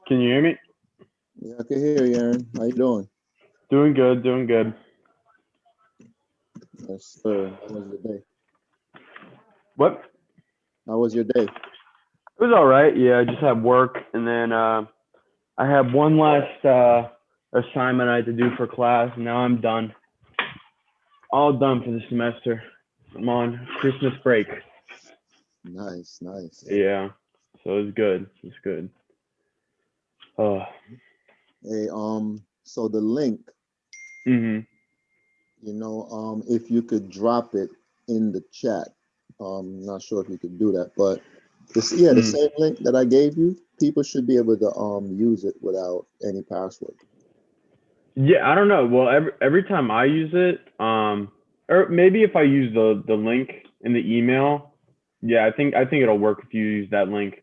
Can you hear me? Yeah, I can hear you, Aaron. How you doing? Doing good, doing good. Yes, sir. How was your day? What? How was your day? It was all right. Yeah, I just had work, and then I had one last assignment I had to do for class, and now I'm done. All done for the semester. I'm on Christmas break. Nice, nice. Yeah, so it was good. It was good. Oh. Hey, so the link, Mhm. if you could drop it in the chat. Not sure if you could do that, but the Mm. same link that I gave you, people should be able to use it without any password. Yeah, I don't know. Well, every time I use it, or maybe if I use the link in the email, yeah, I think it'll work if you use that link.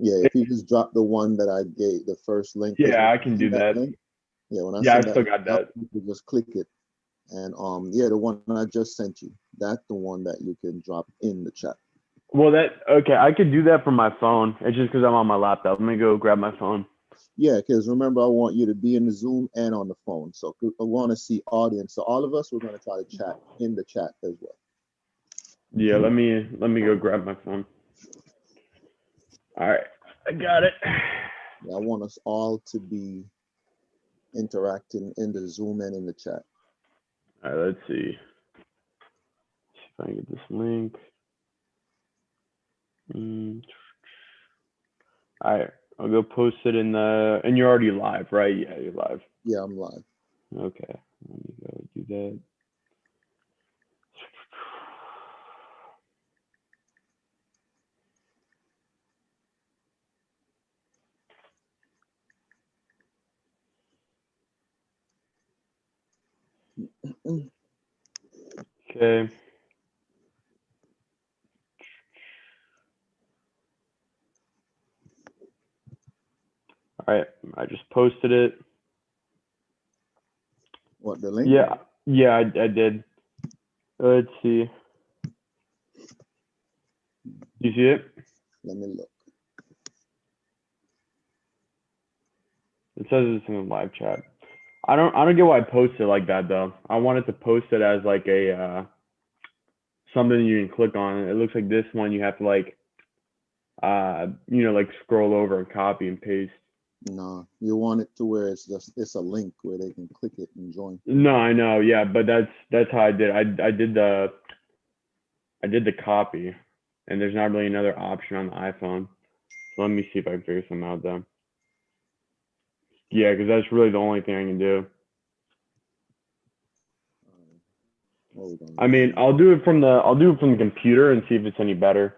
Yeah, if you just drop the one that I gave, the first link, because when Yeah, I I can do send that that. link, yeah, when I Yeah, send I that still link got out, that. you can just click it. And yeah, the one I just sent you, that's the one that you can drop in the chat. Well, okay. I could do that from my phone. It's just because I'm on my laptop. Let me go grab my phone. Yeah, because remember, I want you to be in the Zoom and on the phone. So I want to see audience. So all of us, we're going to try to chat in the chat as well. Yeah, let me go grab my phone. All right, I got it. Yeah, I want us all to be interacting in the Zoom and in the chat. All right, let's see. See if I can get this link. All right, I'll go post it in the. And you're already live, right? Yeah, you're live. Yeah, I'm live. Okay, let me go do that. Okay. All right, I just posted it. What, the link? Yeah, yeah, I did. Let's see. Do you see it? Let me look. It says it's in the live chat. I don't get why I post it like that though. I wanted to post it as like a something you can click on. It looks like this one you have to like like scroll over and copy and paste. No, you want it to where it's a link where they can click it and join. No, I know, yeah, but that's how I did. I did the copy, and there's not really another option on the iPhone. So let me see if I can figure something out though. Yeah, because that's really the only thing I can do. Hold on. I mean, I'll do it from the computer and see if it's any better,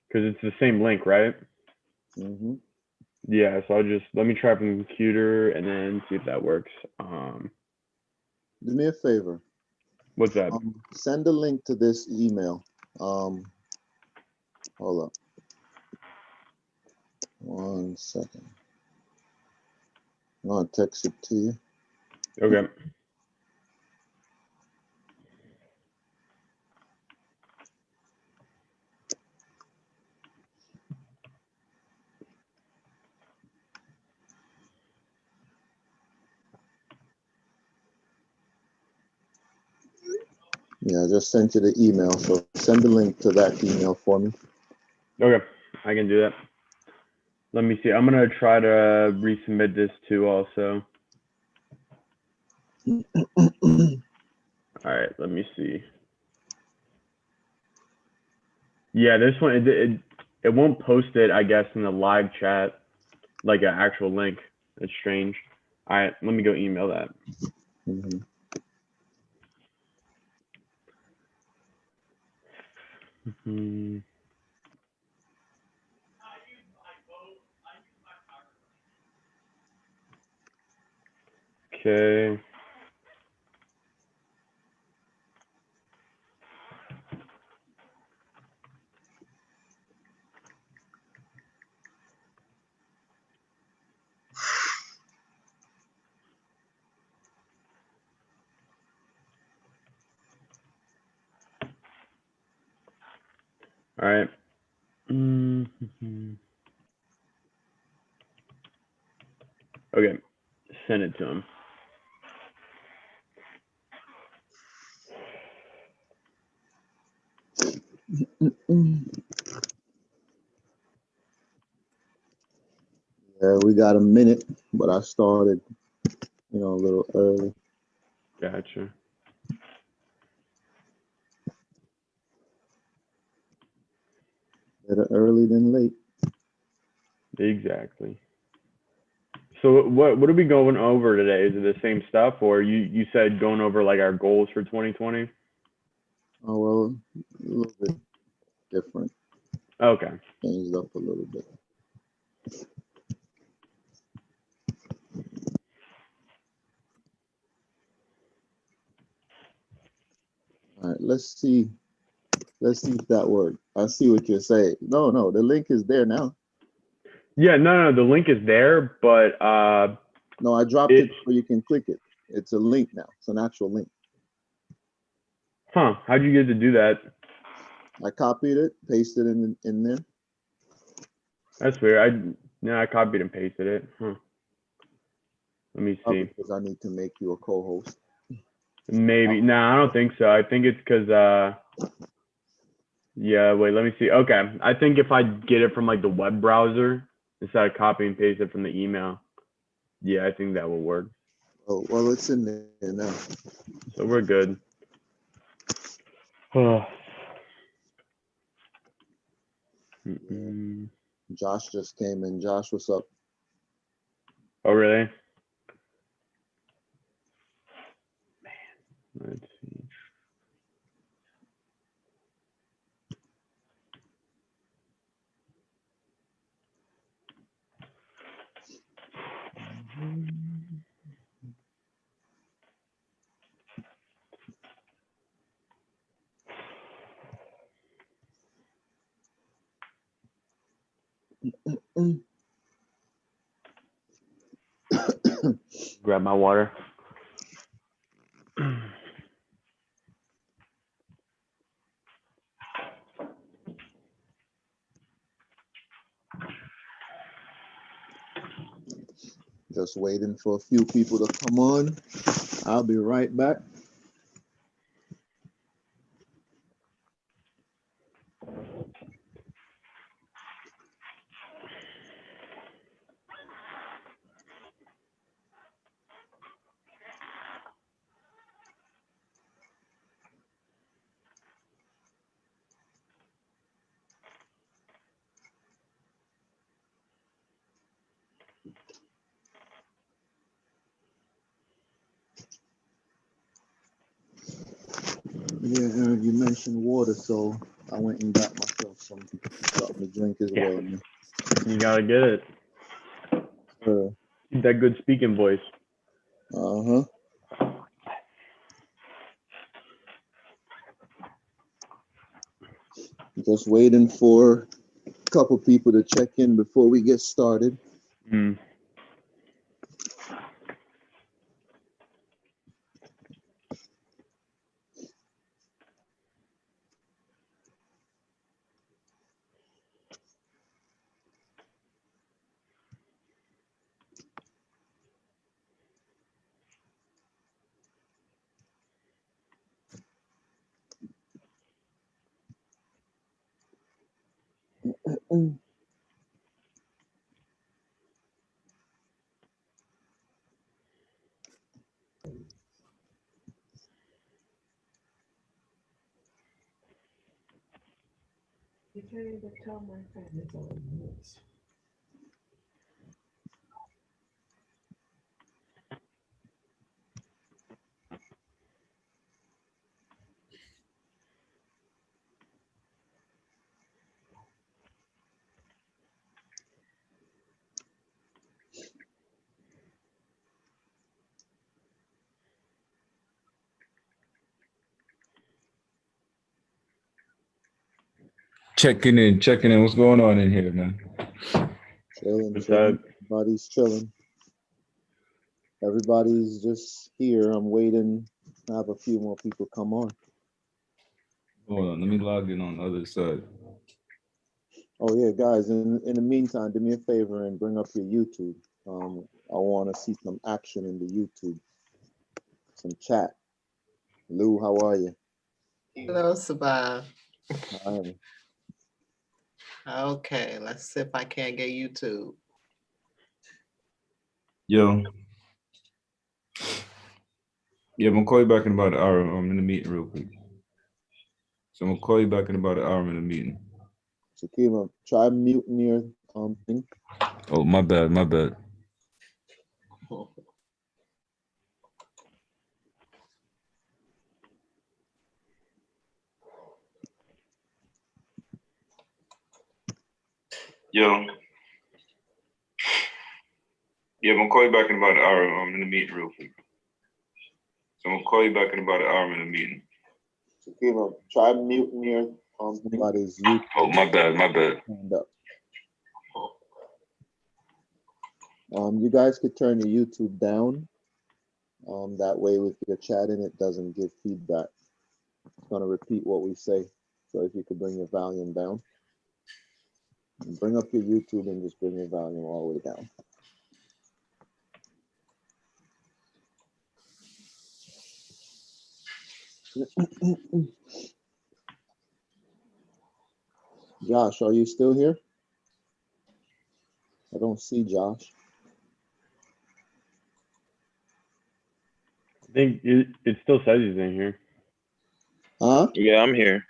because it's the same link, right? Mm-hmm. Yeah, so let me try from the computer and then see if that works. Do me a favor. What's that? Send a link to this email. Hold up. 1 second. I'm gonna text it to you. Okay. Yeah, I just sent you the email. So send the link to that email for me. Okay, I can do that. Let me see. I'm gonna try to resubmit this too also. All right, let me see. Yeah, this one it won't post it, I guess, in the live chat like an actual link. It's strange. All right, let me go email that. Mm-hmm. Okay. All right. Okay, send it to him. Yeah, we got a minute, but I started, a little early. Gotcha. Better early than late. Exactly. So what are we going over today? Is it the same stuff, or you said going over like our goals for 2020? Oh, well, a little bit different. Okay. Changed up a little bit. All right, let's see. Let's see if that worked. I see what you're saying. No, the link is there now. Yeah, no, the link is there, but No, I dropped it so you can click it. It's a link now. It's an actual link. How'd you get to do that? I copied it, pasted it in there. That's weird. I copied and pasted it. Let me see. Because I need to make you a co-host. Maybe. No, I don't think so. I think it's because yeah, wait, let me see. Okay. I think if I get it from like the web browser instead of copy and paste it from the email, yeah, I think that will work. Oh, well, it's in there now. So we're good. Josh just came in. Josh, what's up? Oh, really? Man, let's see. Grab my water. Just waiting for a few people to come on. I'll be right back. Yeah, Aaron, you mentioned water, so I went and got myself something to drink as well. Man. You gotta get it. Keep that good speaking voice. Uh-huh. Just waiting for a couple people to check in before we get started. You can't even tell my friend it's on mute. Checking in. What's going on in here, man? Chilling. Everybody's chilling. Everybody's just here. I'm waiting to have a few more people come on. Hold on, let me log in on the other side. Oh yeah, guys, in the meantime, do me a favor and bring up your YouTube I want to see some action in the YouTube, some chat. Lou, how are you? Hello, Sabah. Hi. Okay, let's see if I can't get YouTube. Yo. Yeah, I'm gonna call you back in about an hour. I'm in the meeting real quick. So I'm gonna call you back in about an hour. I'm in the meeting. Shakima, try muting your thing. Oh, my bad, my bad. Yo. Yeah, I'm gonna call you back in about an hour. I'm in the meeting real quick. So I'm gonna call you back in about an hour. I'm in the meeting. Shakima, try muting your somebody's YouTube. Oh, my bad, my bad. Hand up. You guys could turn your YouTube down. That way, with your chatting, it doesn't give feedback. It's gonna repeat what we say. So if you could bring your volume down, bring up your YouTube and just bring your volume all the way down. Josh, are you still here? I don't see Josh. I think it still says he's in here. Huh? Yeah, I'm here.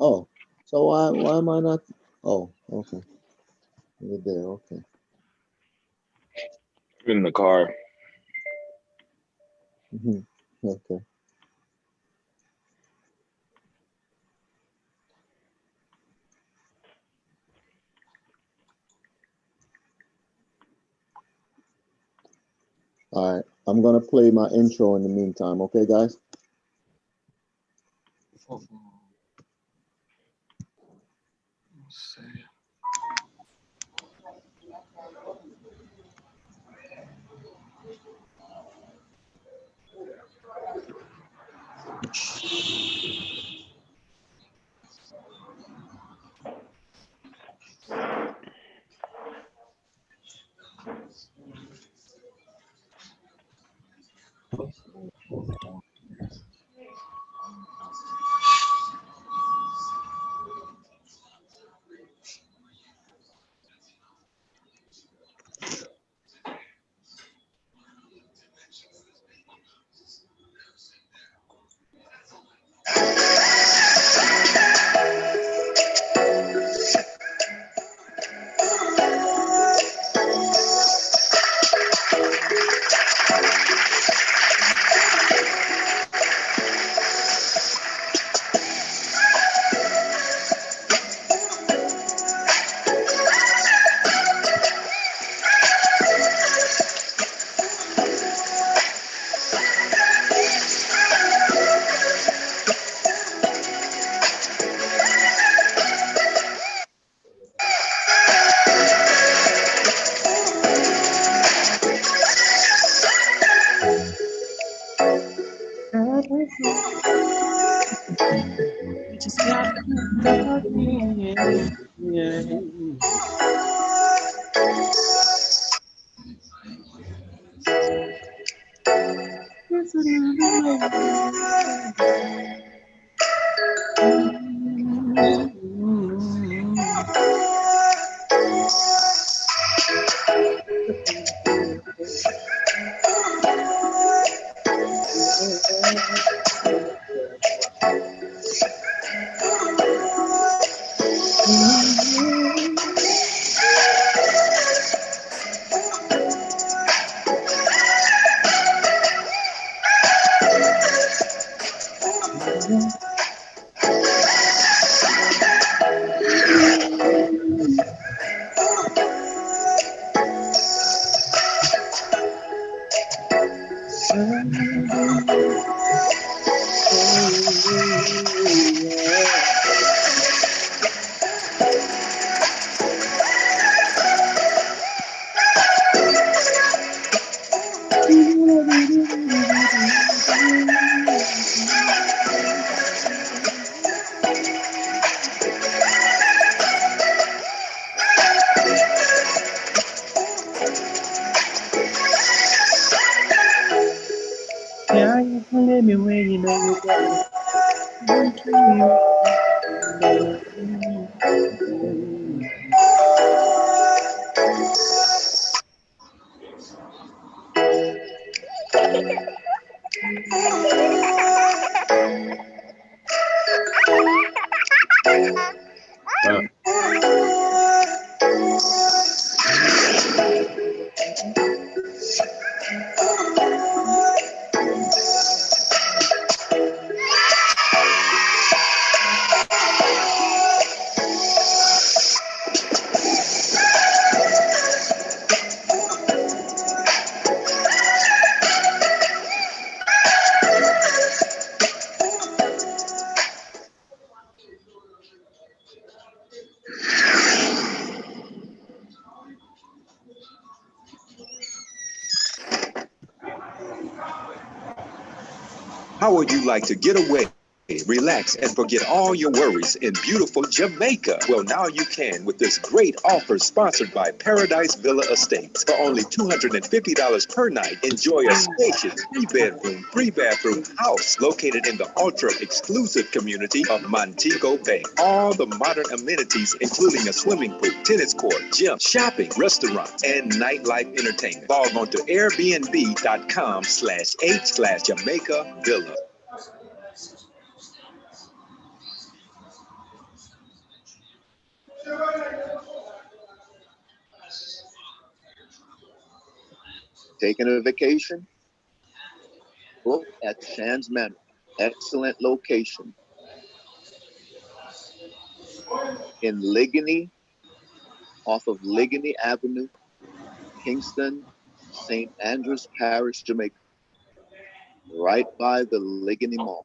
Oh, so why am I not? Oh, okay. You're there. Okay. I'm in the car. Okay. All right. I'm gonna play my intro in the meantime. Okay, guys. Let's see. Let me when you know you got How would you like to get away, relax, and forget all your worries in beautiful Jamaica? Well, now you can with this great offer sponsored by Paradise Villa Estates. For only $250 per night, enjoy a spacious 3-bedroom, 3-bathroom house located in the ultra-exclusive community of Montego Bay. All the modern amenities, including a swimming pool, tennis court, gym, shopping, restaurants, and nightlife entertainment. Log on to airbnb.com/h/Jamaica Villa. Taking a vacation? Book at Shands Manor. Excellent location in Ligony, off of Ligony Avenue, Kingston, St. Andrews Parish, Jamaica, right by the Ligony Mall,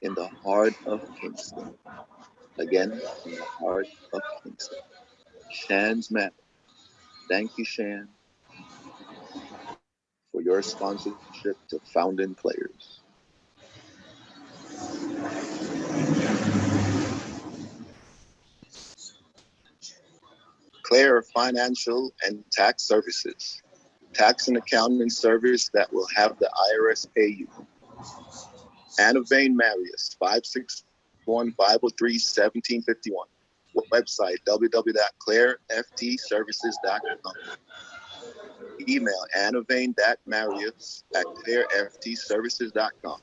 in the heart of Kingston. Again, in the heart of Kingston. Shands Manor. Thank you, Shan, for your sponsorship to Founding Players. Claire Financial and Tax Services. Tax and accounting service that will have the IRS pay you. Anna Vane Marius, 561-503-1751. Website, www.claireftservices.com. Email annavane.marius@claireftservices.com.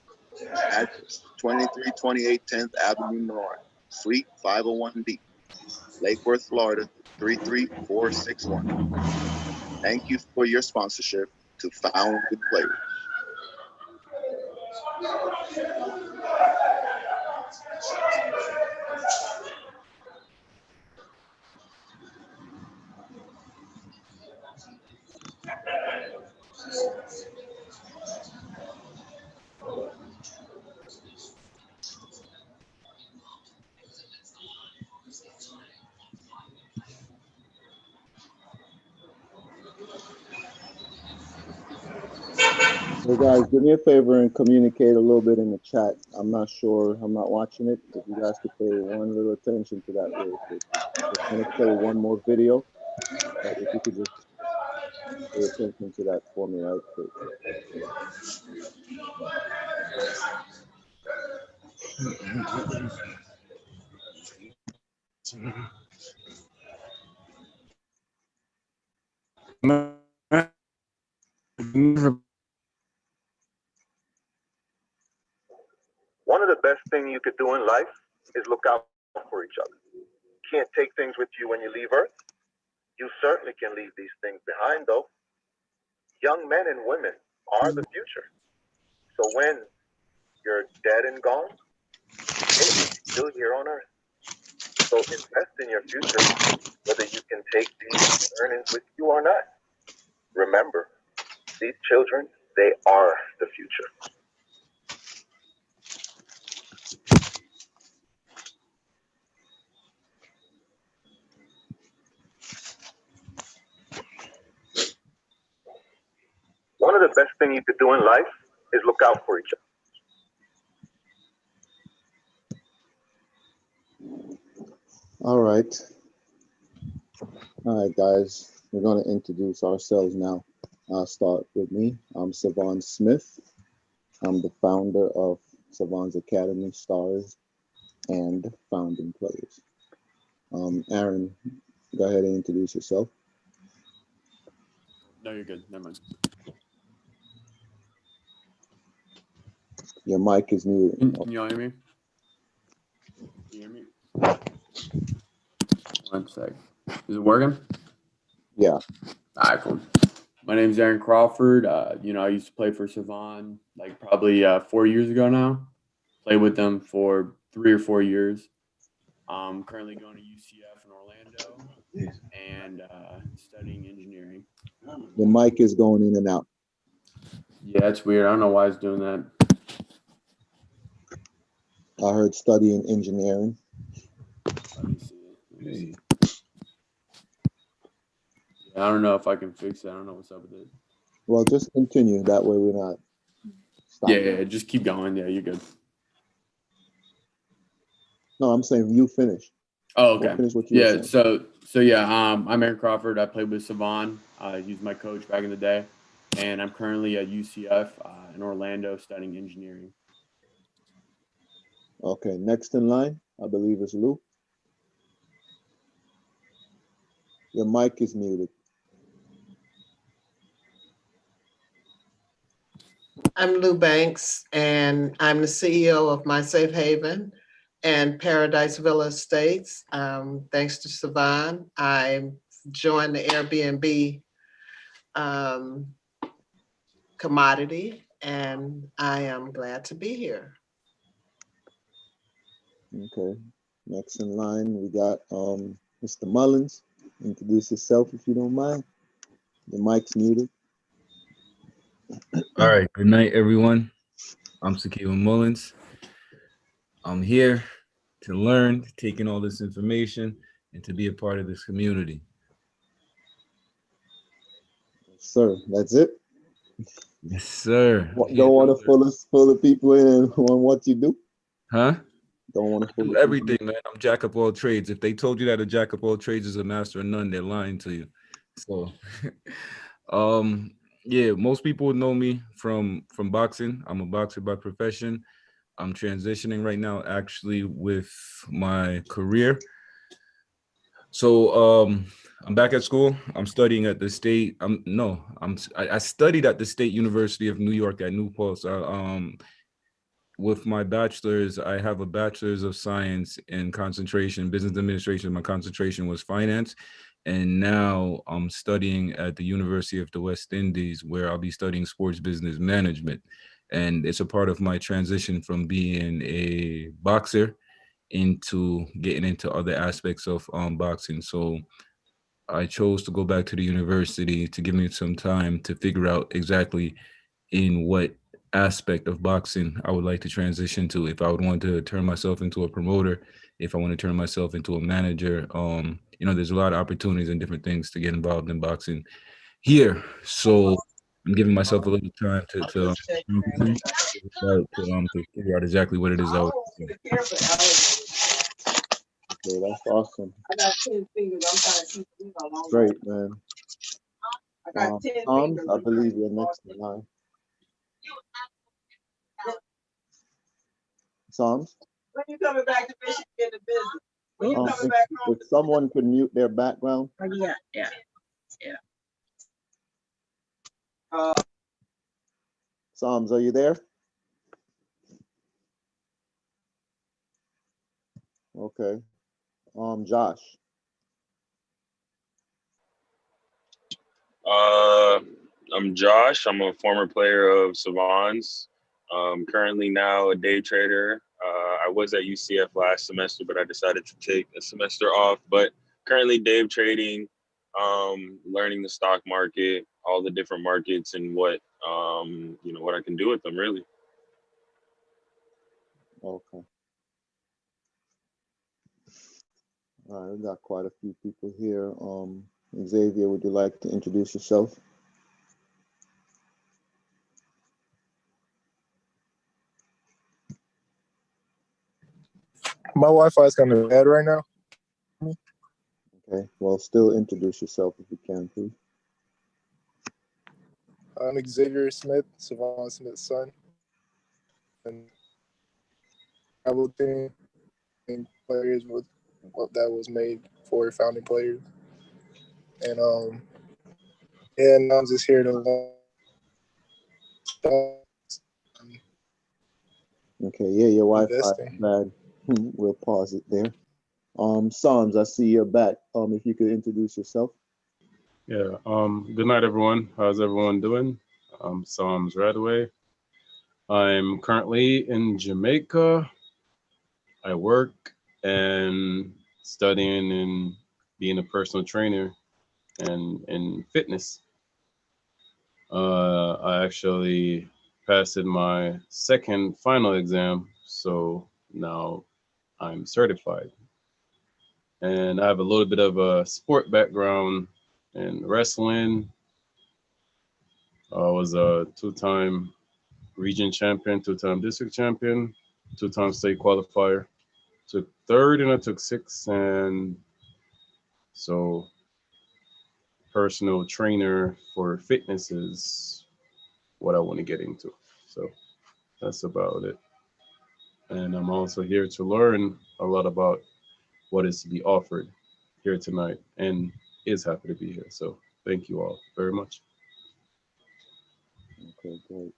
Address 2328 10th Avenue North, Suite 501D, Lake Worth, Florida, 33461. Thank you for your sponsorship to Founding Players. Hey guys, do me a favor and communicate a little bit in the chat. I'm not sure, I'm not watching it. If you guys could pay one little attention to that real quick. Just gonna play one more video. But if you could just pay attention to that for me right quick. One of the best things you could do in life is look out for each other. You can't take things with you when you leave Earth. You certainly can leave these things behind, though. Young men and women are the future. So when you're dead and gone, hey, you're still here on Earth. So invest in your future, whether you can take these earnings with you or not. Remember, these children, they are the future. One of the best things you could do in life is look out for each other. All right. All right, guys, we're gonna introduce ourselves now. I'll start with me. I'm Savon Smith. I'm the founder of Savant's Academy Stars and founding players. Aaron, go ahead and introduce yourself. No, you're good. Never mind. Your mic is muted. Can you all hear me? Can you hear me? One sec. Is it working? Yeah. All right, cool. My name's Aaron Crawford. I used to play for Savon like probably 4 years ago now. Played with them for 3 or 4 years. I'm currently going to UCF in Orlando and studying engineering. The mic is going in and out. Yeah, it's weird. I don't know why it's doing that. I heard studying engineering. Let me see. Yeah, I don't know if I can fix it. I don't know what's up with it. Well, just continue. That way we're not stopping. Yeah, just keep going. Yeah, you're good. No, I'm saying you finish. Oh, okay. Finish what you were Yeah, saying. so yeah, I'm Aaron Crawford. I played with Savon. He was my coach back in the day. And I'm currently at UCF in Orlando studying engineering. Okay, next in line, I believe is Lou. Your mic is muted. I'm Lou Banks, and I'm the CEO of My Safe Haven and Paradise Villa Estates. Thanks to Savan, I joined the Airbnb commodity, and I am glad to be here. Okay, next in line, we got Mr. Mullins. Introduce yourself if you don't mind. The mic's muted. All right, good night, everyone. I'm Sakiwa Mullins. I'm here to learn, to take in all this information, and to be a part of this community. Sir, that's it? Yes, sir. Don't want to pull the people in on what you do? Huh? Don't want to do everything, man. I'm jack of all trades. If they told you that a jack of all trades is a master of none, they're lying to you. So, yeah, most people know me from boxing. I'm a boxer by profession. I'm transitioning right now, actually, with my career. So, I'm back at school. I'm studying at the state. I studied at the State University of New York at New Paltz. With my bachelor's, I have a bachelor's of science in concentration, business administration. My concentration was finance. And now I'm studying at the University of the West Indies, where I'll be studying sports business management. And it's a part of my transition from being a boxer into getting into other aspects of boxing. So I chose to go back to the university to give me some time to figure out exactly in what aspect of boxing I would like to transition to. If I would want to turn myself into a promoter, if I want to turn myself into a manager, there's a lot of opportunities and different things to get involved in boxing here. So I'm giving myself a little time to figure out exactly what it is I would do. Okay, that's awesome. I got 10 fingers. I'm trying to keep it long. Great, man. I got 10 Tom, fingers. I believe you're next in line. Psalms? When you coming back to Michigan in the business? When you coming back home? If someone could mute their background. Yeah. Psalms, are you there? Okay. Josh. I'm Josh. I'm a former player of Savon's. Currently now a day trader. I was at UCF last semester, but I decided to take a semester off. But currently day trading, learning the stock market, all the different markets, and what I can do with them, really. Okay. All right, we got quite a few people here. Xavier, would you like to introduce yourself? My Wi-Fi is kind of bad right now. Okay, well, still introduce yourself if you can, please. I'm Xavier Smith, Savon Smith's son. travel team and players with what that was made for founding players. And yeah, and I'm just here to learn. Okay, yeah, your Wi-Fi is Investing. bad. We'll pause it there. Psalms, I see you're back. If you could introduce yourself. Yeah. Good night, everyone. How's everyone doing? I'm Psalms Radway. I'm currently in Jamaica. I work and studying and being a personal trainer and in fitness. I actually passed my second final exam, so now I'm certified. And I have a little bit of a sport background in wrestling. I was a two-time region champion, two-time district champion, two-time state qualifier. Took third and I took sixth, and so personal trainer for fitness is what I want to get into. So that's about it. And I'm also here to learn a lot about what is to be offered here tonight and is happy to be here. So thank you all very much. Okay, great.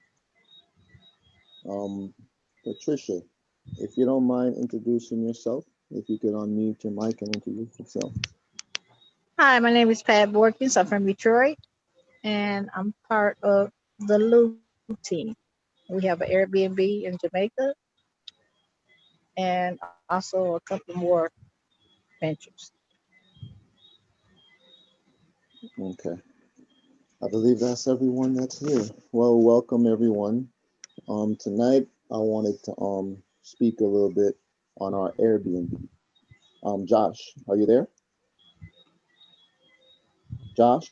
Patricia, if you don't mind introducing yourself, if you could unmute your mic and introduce yourself. Hi, my name is Pat Borkins. I'm from Detroit, and I'm part of the Lou team. We have an Airbnb in Jamaica and also a couple more ventures. Okay. I believe that's everyone that's here. Well, welcome everyone. Tonight I wanted to speak a little bit on our Airbnb. Josh, are you there? Josh?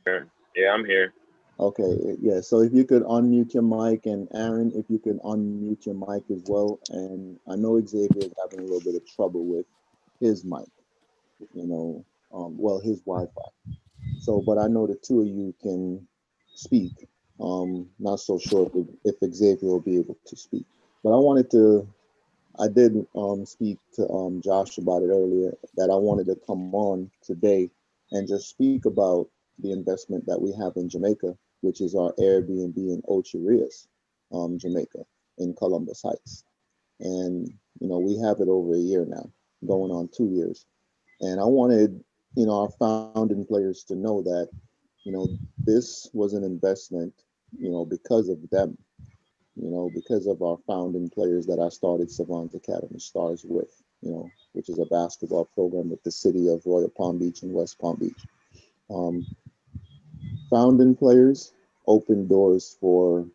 Yeah, I'm here. Okay, yeah, so if you could unmute your mic, and Aaron, if you could unmute your mic as well. And I know Xavier is having a little bit of trouble with his mic, his Wi-Fi. So, but I know the two of you can speak. Not so sure if Xavier will be able to speak. But I did speak to Josh about it earlier, that I wanted to come on today and just speak about the investment that we have in Jamaica, which is our Airbnb in Ocho Rios, Jamaica, in Columbus Heights. And, we have it over a year now, going on 2 years. And I wanted, our founding players to know that, this was an investment, because of them, because of our founding players that I started Savant Academy Stars with, which is a basketball program with the city of Royal Palm Beach and West Palm Beach. Founding players open doors for,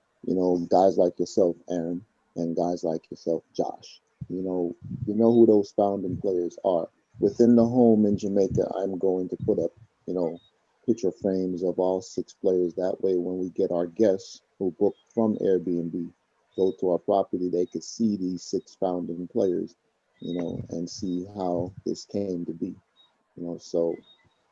guys like yourself, Aaron, and guys like yourself, Josh. You know who those founding players are. Within the home in Jamaica, I'm going to put up, picture frames of all 6 players. That way, when we get our guests who book from Airbnb, go to our property, they could see these 6 founding players, and see how this came to be. So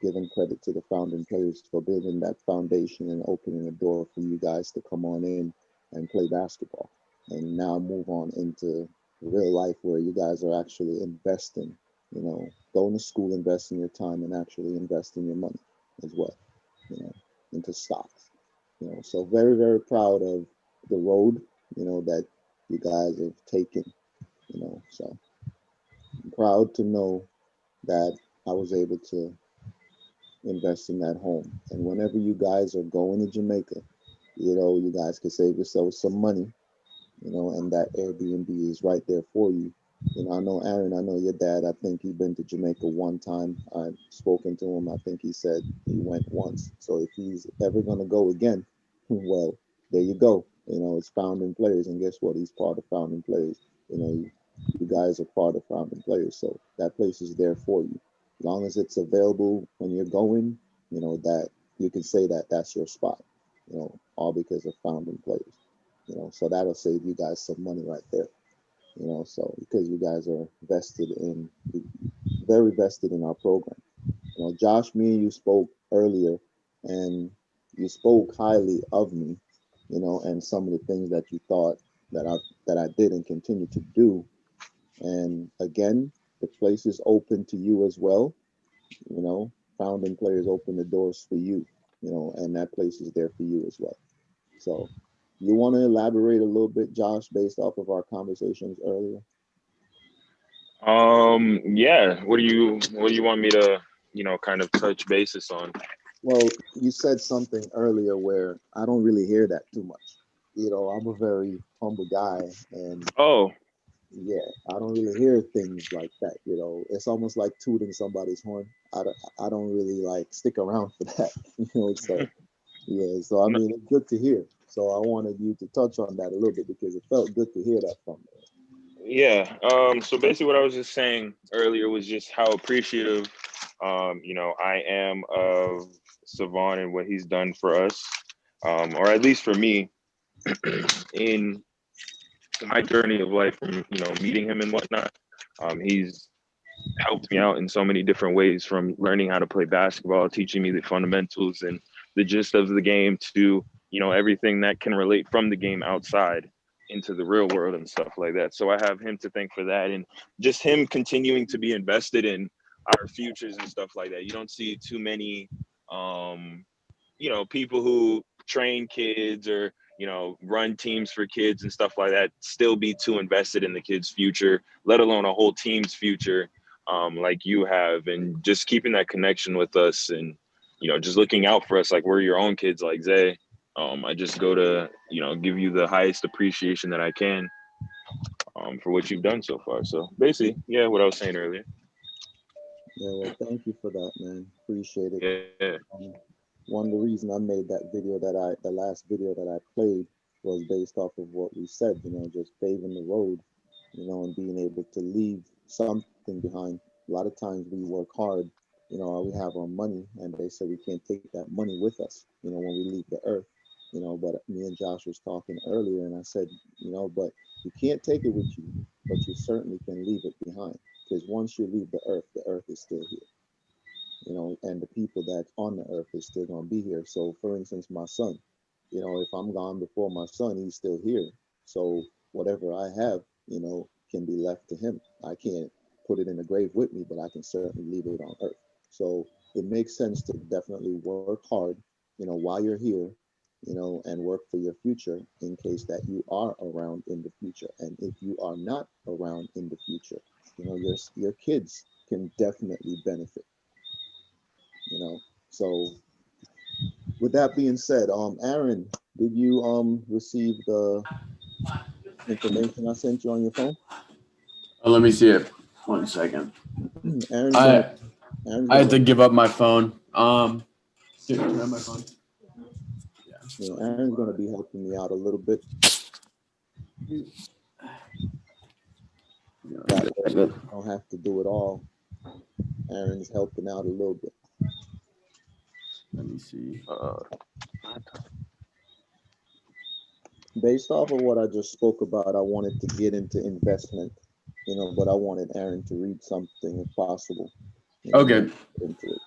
giving credit to the founding players for building that foundation and opening a door for you guys to come on in and play basketball. And now move on into real life where you guys are actually investing, going to school, investing your time, and actually investing your money as well, into stocks. So very, very proud of the road, that you guys have taken, so I'm proud to know that I was able to invest in that home. And whenever you guys are going to Jamaica, you guys can save yourselves some money, and that Airbnb is right there for you. I know Aaron, I know your dad, I think he's been to Jamaica one time. I've spoken to him. I think he said he went once. So if he's ever going to go again, well, there you go. It's founding players. And guess what? He's part of founding players. You guys are part of founding players. So that place is there for you. As long as it's available when you're going, that you can say that that's your spot, all because of founding players. So that'll save you guys some money right there. So because you guys are very vested in our program. Josh, me and you spoke earlier, and you spoke highly of me, and some of the things that you thought that I did and continue to do. And again, the place is open to you as well. Founding Players open the doors for you, and that place is there for you as well. So you want to elaborate a little bit, Josh, based off of our conversations earlier? Yeah. What do you want me to, kind of touch basis on? Well, you said something earlier where I don't really hear that too much. I'm a very humble guy, and Oh, yeah, I don't really hear things like that. It's almost like tooting somebody's horn. I don't really like stick around for that. So yeah, so I no, mean, it's good to hear. So I wanted you to touch on that a little bit because it felt good to hear that from you. yeah. So basically what I was just saying earlier was just how appreciative, I am of Savon and what he's done for us, or at least for me, in my journey of life from, meeting him and whatnot. He's helped me out in so many different ways, from learning how to play basketball, teaching me the fundamentals and the gist of the game, to, everything that can relate from the game outside into the real world and stuff like that. So I have him to thank for that, and just him continuing to be invested in our futures and stuff like that. You don't see too many, people who train kids or, run teams for kids and stuff like that still be too invested in the kid's future, let alone a whole team's future, like you have, and just keeping that connection with us, and, just looking out for us like we're your own kids, like Zay. I just go to, give you the highest appreciation that I can, for what you've done so far. So basically, yeah, what I was saying earlier. Yeah, well, thank you for that, man. Appreciate it. Yeah. One of the reasons I made that video the last video that I played was based off of what we said, just paving the road, and being able to leave something behind. A lot of times we work hard, we have our money, and they say we can't take that money with us, when we leave the earth, but me and Josh was talking earlier, and I said, but you can't take it with you, but you certainly can leave it behind, because once you leave the earth is still here. And the people that's on the earth is still going to be here. So, for instance, my son, if I'm gone before my son, he's still here. So, whatever I have, can be left to him. I can't put it in the grave with me, but I can certainly leave it on earth. So, it makes sense to definitely work hard, while you're here, and work for your future in case that you are around in the future. And if you are not around in the future, your kids can definitely benefit. So with that being said, Aaron, did you receive the information I sent you on your phone? Let me see it. 1 second. Aaron's I had to gonna, give up my phone. Can I have my phone? Aaron's gonna be helping me out a little bit. That way I don't have to do it all. Aaron's helping out a little bit. Let me see. Based off of what I just spoke about, I wanted to get into investment, but I wanted Aaron to read something if possible. Okay. Into it.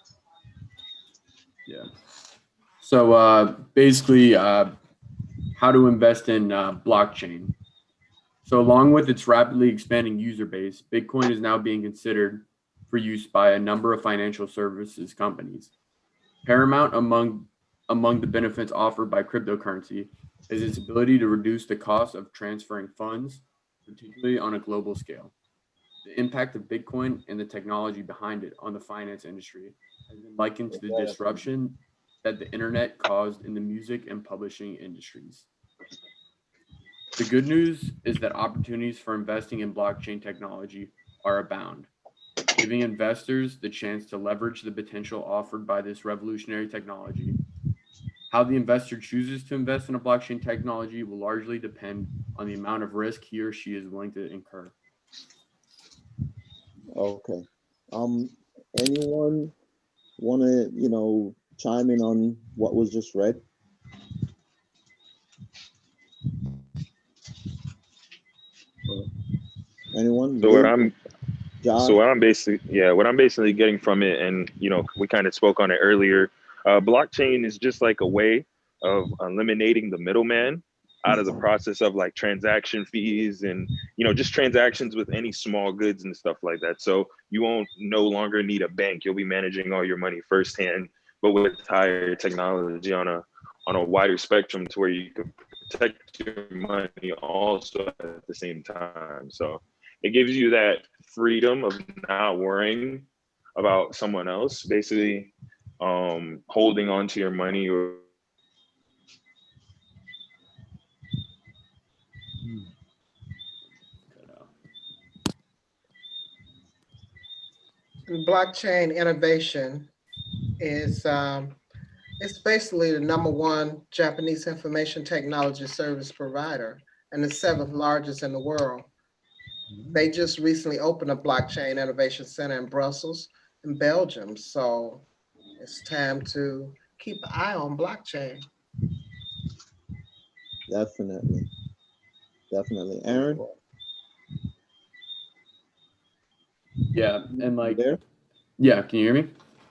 Yeah. So basically, how to invest in blockchain. So along with its rapidly expanding user base, Bitcoin is now being considered for use by a number of financial services companies. Paramount among the benefits offered by cryptocurrency is its ability to reduce the cost of transferring funds, particularly on a global scale. The impact of Bitcoin and the technology behind it on the finance industry has been likened to the disruption that the internet caused in the music and publishing industries. The good news is that opportunities for investing in blockchain technology are abound, giving investors the chance to leverage the potential offered by this revolutionary technology. How the investor chooses to invest in a blockchain technology will largely depend on the amount of risk he or she is willing to incur. Okay. Anyone want to, chime in on what was just read? Anyone? So what I'm Josh? So what I'm basically getting from it, and we kind of spoke on it earlier. Blockchain is just like a way of eliminating the middleman out of the process of like transaction fees and, you know, just transactions with any small goods and stuff like that. So you won't no longer need a bank. You'll be managing all your money firsthand, but with higher technology on a wider spectrum to where you can protect your money also at the same time. So it gives you that freedom of not worrying about someone else basically holding on to your money or Blockchain innovation is it's basically the #1 Japanese information technology service provider and the 7th largest in the world. They just recently opened a blockchain innovation center in Brussels in Belgium. So it's time to keep an eye on blockchain. Definitely. Definitely. Aaron? Yeah, and like, there? yeah, can you hear me?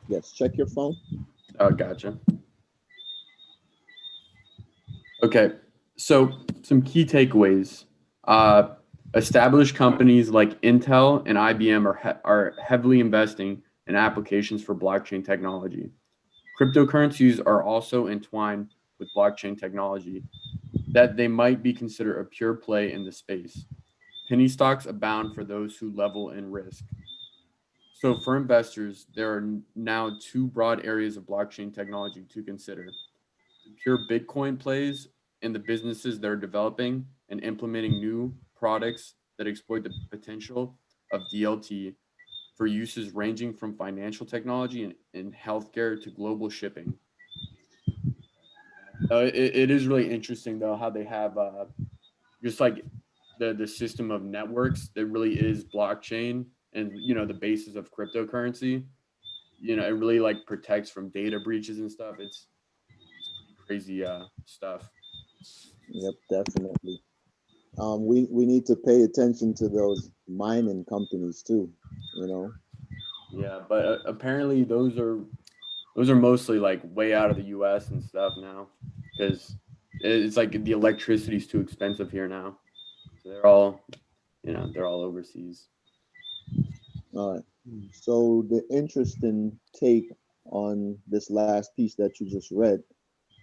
Yes, check your phone. Oh, gotcha. Okay, so some key takeaways. Established companies like Intel and IBM are heavily investing in applications for blockchain technology. Cryptocurrencies are also entwined with blockchain technology that they might be considered a pure play in the space. Penny stocks abound for those who level in risk. So for investors, there are now 2 broad areas of blockchain technology to consider: the pure Bitcoin plays and the businesses that are developing and implementing new products that exploit the potential of DLT for uses ranging from financial technology and healthcare to global shipping. It is really interesting though how they have just like the system of networks that really is blockchain and, you know, the basis of cryptocurrency. You know, it really like protects from data breaches and stuff. It's pretty crazy stuff. Yep, definitely. We need to pay attention to those mining companies too, you know. Yeah, but apparently those are mostly like way out of the U.S. and stuff now, because it's like the electricity is too expensive here now. So they're all, you know, they're all overseas. All right. So the interesting take on this last piece that you just read,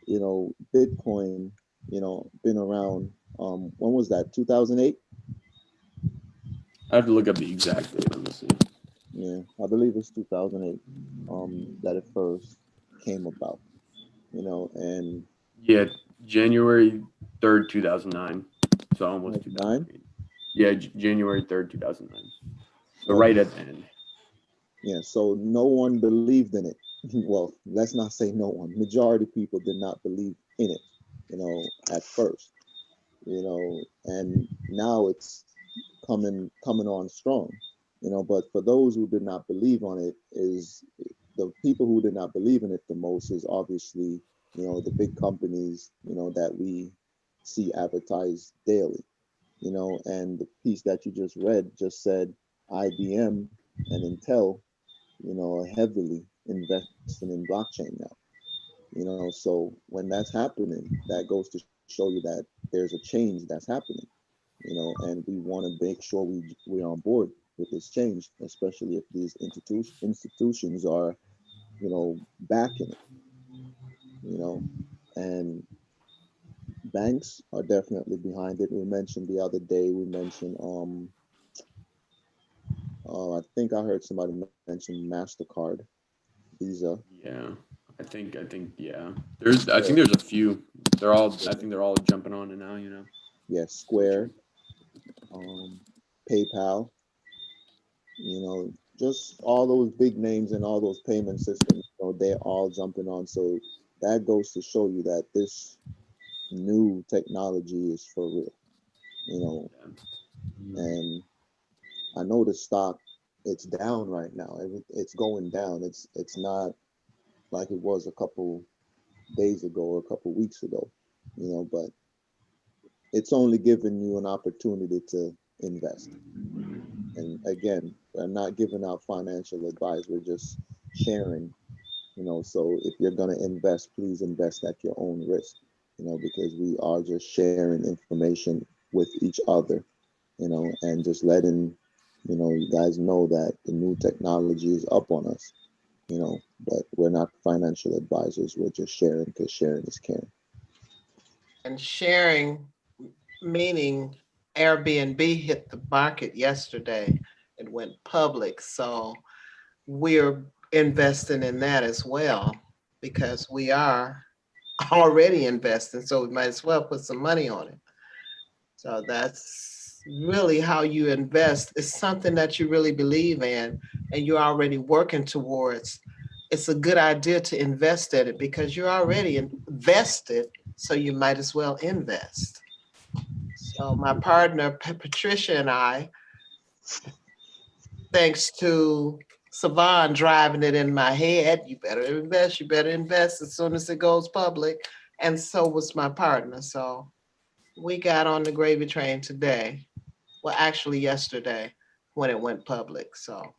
you know, Bitcoin, you know, been around. When was that? 2008? I have to look up the exact date. Let me see. Yeah, I believe it's 2008 that it first came about, you know, and Yeah, January 3rd, 2009. So almost 2008. Yeah, January 3rd, 2009. So right at the end. Yeah, so no one believed in it. Well, let's not say no one. Majority of people did not believe in it, you know, at first, you know, and now it's coming on strong, you know. But for those who did not believe on it, is the people who did not believe in it the most is obviously, you know, the big companies, you know, that we see advertised daily, you know. And the piece that you just read just said IBM and Intel, you know, are heavily investing in blockchain now, you know. So when that's happening, that goes to show you that there's a change that's happening, you know, and we want to make sure we're on board with this change, especially if these institutions are, you know, backing it, you know, and banks are definitely behind it. We mentioned the other day, I think I heard somebody mention MasterCard, Visa. Yeah, I think yeah. I think there's a few. I think they're all jumping on it now, you know. Yeah, Square, PayPal, you know, just all those big names and all those payment systems, you know, they're all jumping on. So that goes to show you that this new technology is for real, you know. And I know the stock, it's down right now. It's going down. It's not like it was a couple days ago or a couple weeks ago, you know, but it's only giving you an opportunity to invest. And again, we're not giving out financial advice. We're just sharing So if you're gonna invest, please invest at your own risk, because we are just sharing information with each other, and just letting, you guys know that the new technology is up on us, but we're not financial advisors. We're just sharing because sharing is caring. And sharing, meaning Airbnb hit the market yesterday. It went public. So we're investing in that as well because we are already investing. So we might as well put some money on it. So that's really how you invest. It's something that you really believe in and you're already working towards. It's a good idea to invest in it because you're already invested, so you might as well invest. So my partner, Patricia, and I, thanks to Savon driving it in my head, you better invest as soon as it goes public. And so was my partner. So we got on the gravy train today. Well, actually yesterday when it went public. So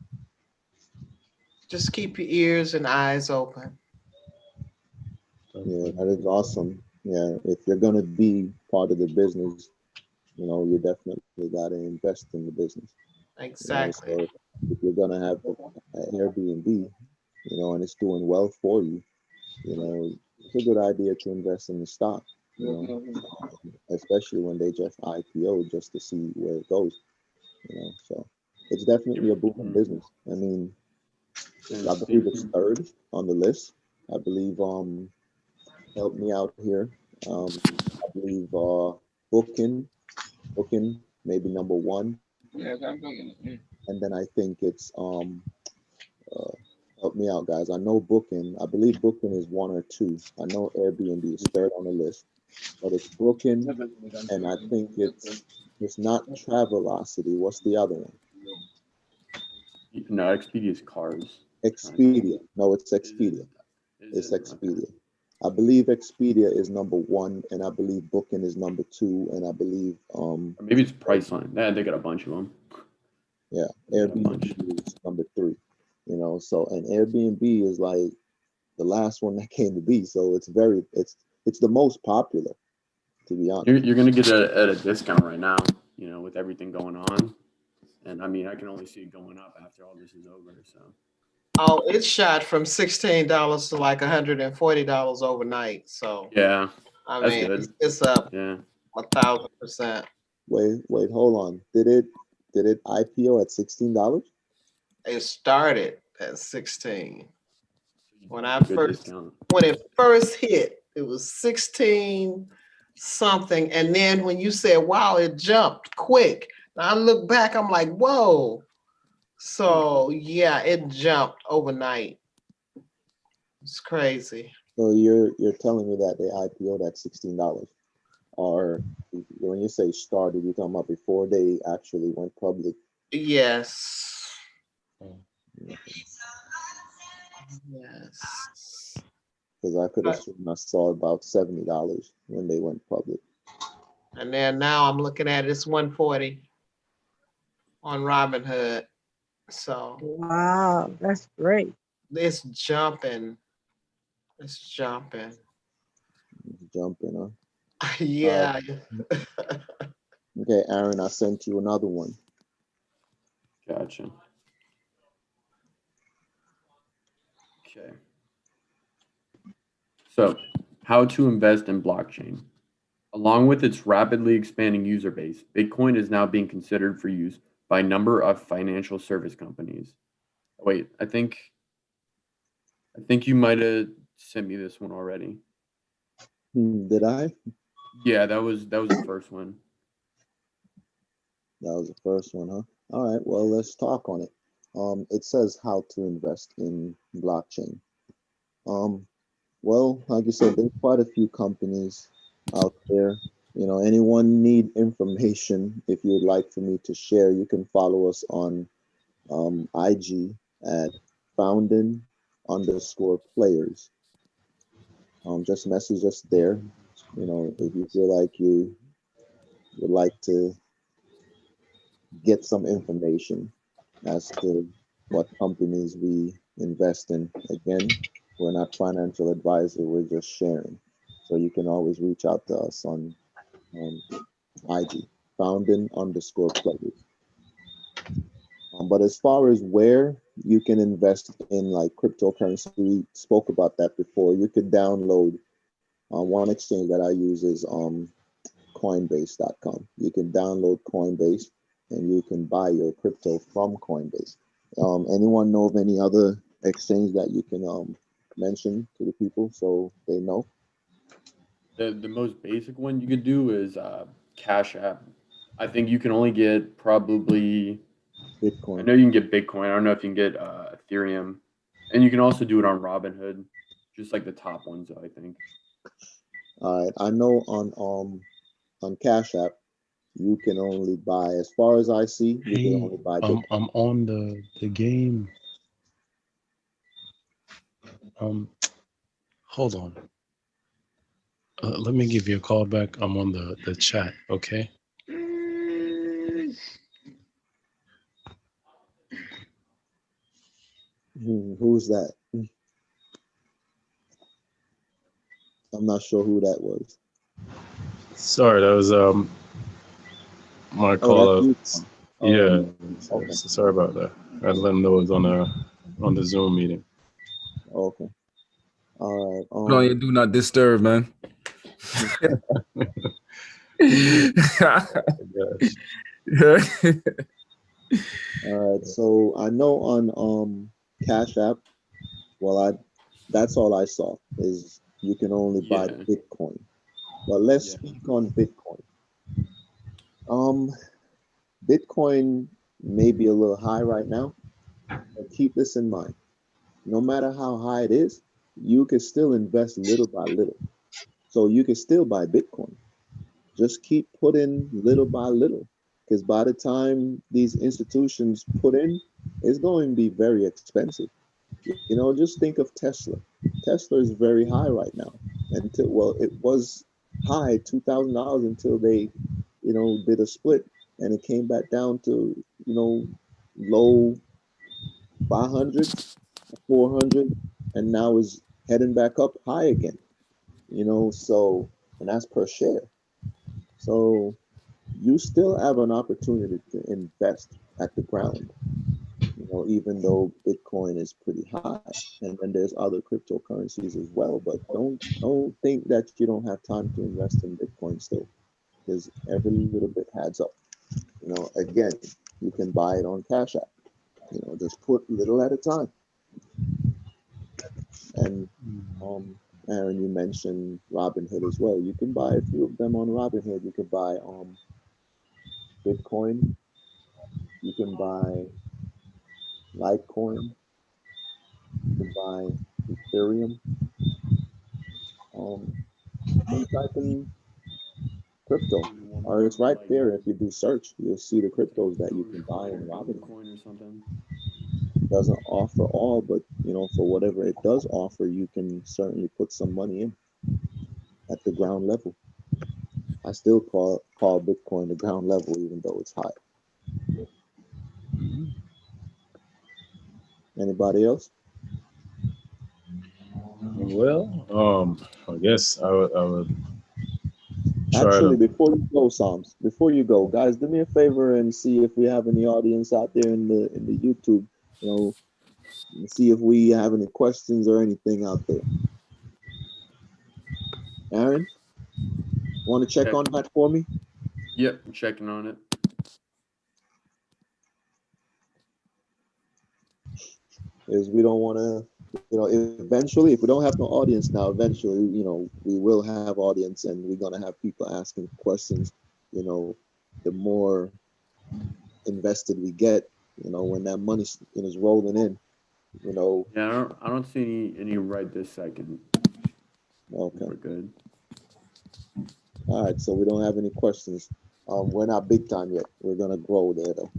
just keep your ears and eyes open. Yeah, that is awesome. Yeah, if you're gonna be part of the business, you definitely gotta invest in the business. Exactly. So if you're gonna have an Airbnb, and it's doing well for you, it's a good idea to invest in the stock, especially when they just IPO just to see where it goes, So it's definitely a booming business. I mean, I believe it's third on the list. I believe, help me out here. I believe Booking maybe number one, and then I think it's help me out, guys. I know Booking. I believe Booking is one or two. I know Airbnb is third on the list, but it's Booking, and I think it's not Travelocity. What's the other one? No, Expedia's cars. Expedia. No, it's Expedia. It's Expedia. I believe Expedia is number one, and I believe Booking is number two, and I believe Or maybe it's Priceline. They got a bunch of them. yeah, Airbnb is number three. So and Airbnb is like the last one that came to be. So it's the most popular, to be honest. You're gonna get it at a discount right now, with everything going on. And I mean, I can only see it going up after all this is over. So. Oh, it shot from $16 to like $140 overnight. So yeah, I that's mean, good. it's up 1,000%. Wait, hold on. Did it IPO at $16? It started at 16. When Discount. when it first hit, it was 16 something. And then when you said, wow, it jumped quick. Now I look back, I'm like, whoa. So yeah, it jumped overnight. It's crazy. So you're telling me that they IPO'd at $16, or when you say started, you're talking about before they actually went public? Yes. Yes. Because I could assume I saw about $70 when they went public. And then now I'm looking at it's 140 on Robinhood. So Wow, that's great. it's jumping. It's jumping. Jumping, huh? Yeah. Okay, Aaron, I sent you another one. Gotcha. Okay. So, how to invest in blockchain. Along with its rapidly expanding user base, Bitcoin is now being considered for use by a number of financial service companies. Wait, I think you might have sent me this one already. Did I? Yeah, that was the first one. That was the first one, huh? All right, well, let's talk on it. It says how to invest in blockchain. Well, like you said, there's quite a few companies out there. Anyone need information, if you would like for me to share, you can follow us on IG at founding_players. Just message us there. If you feel like you would like to get some information as to what companies we invest in. Again, We're not financial advisor. We're just sharing. So you can always reach out to us on IG, founding_players. But as far as where you can invest in like cryptocurrency, we spoke about that before. You could download one exchange that I use is Coinbase.com. You can download Coinbase and you can buy your crypto from Coinbase. Anyone know of any other exchange that you can mention to the people so they know? The most basic one you could do is Cash App. I think you can only get probably Bitcoin. I know you can get Bitcoin. I don't know if you can get Ethereum, and you can also do it on Robinhood, just like the top ones, I think. All right, I know on Cash App you can only buy, as far as I see, you can only buy Bitcoin. I'm on the game. Hold on. Let me give you a call back. I'm on the chat, okay? Who's that? I'm not sure who that was. Sorry, that was my call that's up. you. Yeah. Okay. Sorry about that. I had to let them know it was on the Zoom meeting. Okay. All right. No, you do not disturb, man. All right. So I know on Cash App, that's all I saw is you can only buy Bitcoin. But let's speak on Bitcoin. Bitcoin may be a little high right now, but keep this in mind. No matter how high it is, you can still invest little by little. So you can still buy Bitcoin. Just keep putting little by little, because by the time these institutions put in, it's going to be very expensive. You know, just think of Tesla. Tesla is very high right now. It was high $2,000 until they, did a split, and it came back down to, low 500, 400, and now is heading back up high again. And that's per share. So you still have an opportunity to invest at the ground, even though Bitcoin is pretty high, and then there's other cryptocurrencies as well. But don't think that you don't have time to invest in Bitcoin still, because every little bit adds up. Again, you can buy it on Cash App. Just put little at a time. And Aaron, you mentioned Robinhood as well. You can buy a few of them on Robinhood. You can buy Bitcoin. You can buy Litecoin. You can buy Ethereum. Just type in crypto, or it's right there. If you do search, you'll see the cryptos that you can buy in Robinhood. Bitcoin or something. Doesn't offer all, but for whatever it does offer, you can certainly put some money in at the ground level. I still call Bitcoin the ground level, even though it's high. Anybody else? Well, I guess I would try Actually, to. before you go, Psalms, before you go, guys, do me a favor and see if we have any audience out there in the YouTube. See if we have any questions or anything out there. Aaron, want to check on that for me? Yep, I'm checking on it. Is we don't want to, eventually, if we don't have no audience now, eventually, we will have audience, and we're going to have people asking questions. The more invested we get, when that money is rolling in, Yeah, I don't see any right this second. Okay. We're good. All right, so we don't have any questions. We're not big time yet. We're gonna grow there though.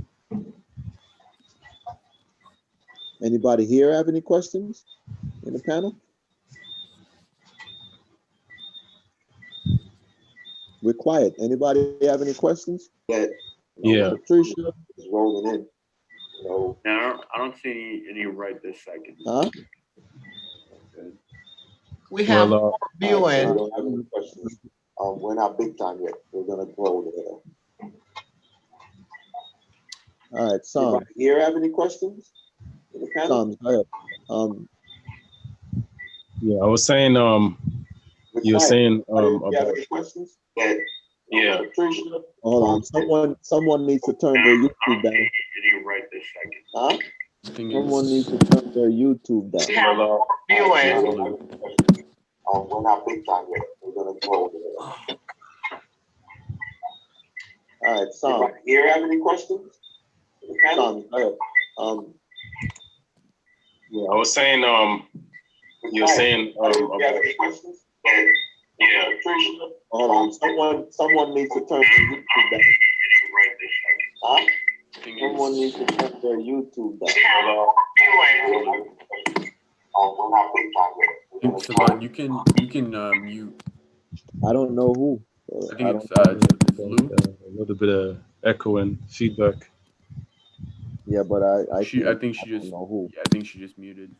Anybody here have any questions in the panel? We're quiet. Anybody have any questions? Yeah. Patricia is rolling in. Yeah, I don't see any right this second. Huh? Good. We have Well, more viewing. I don't have any questions. We're not big time yet. We're gonna grow there. All right, Sam. Here, have any questions? Sam, go ahead. yeah, I was saying, you were saying about questions? Yeah. Hold on. Someone needs to turn their YouTube down. Huh? Someone needs to turn their YouTube down. We have more viewing. We're not big time yet. We're gonna grow there. All right, Sam. Here, have any questions? Sam, go ahead. yeah, I was saying, you were saying about questions? Yeah. Hold on. Someone needs to turn their YouTube down. Huh? Someone needs to turn their YouTube down. We're not big time yet. Savon, you can mute. I don't know who. I think it's Lou. a little bit of echo and feedback. Yeah, but I think she just know who. Yeah, I think she just muted.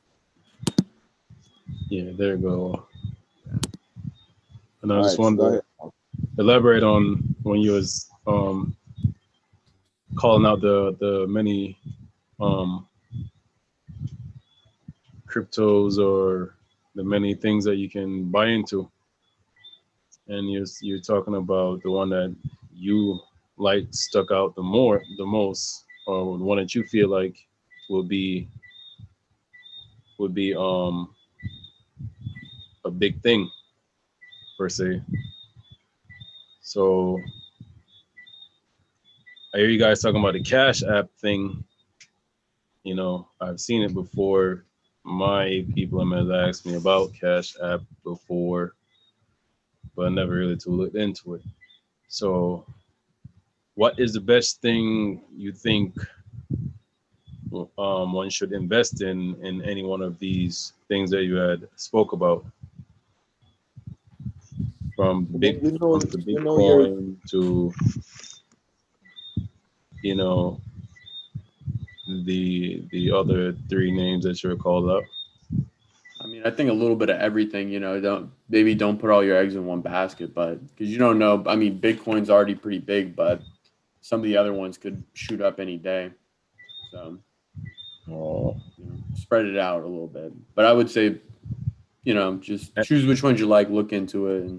Yeah, there you go. And I All just right, so wanted go to ahead. elaborate on when you was calling out the many cryptos or the many things that you can buy into, and you're talking about the one that you like stuck out the most, or the one that you feel like would be a big thing per se. So I hear you guys talking about the Cash App thing. You know, I've seen it before. My people have asked me about Cash App before, but I never really looked into it. So what is the best thing you think one should invest in any one of these things that you had spoke about? From Bitcoin to, you know, the other three names that you're called up. I mean, I think a little bit of everything, you know, don't put all your eggs in one basket, but because you don't know, I mean, Bitcoin's already pretty big, but some of the other ones could shoot up any day. So, you know, spread it out a little bit. But I would say, you know, just choose which ones you like, look into it.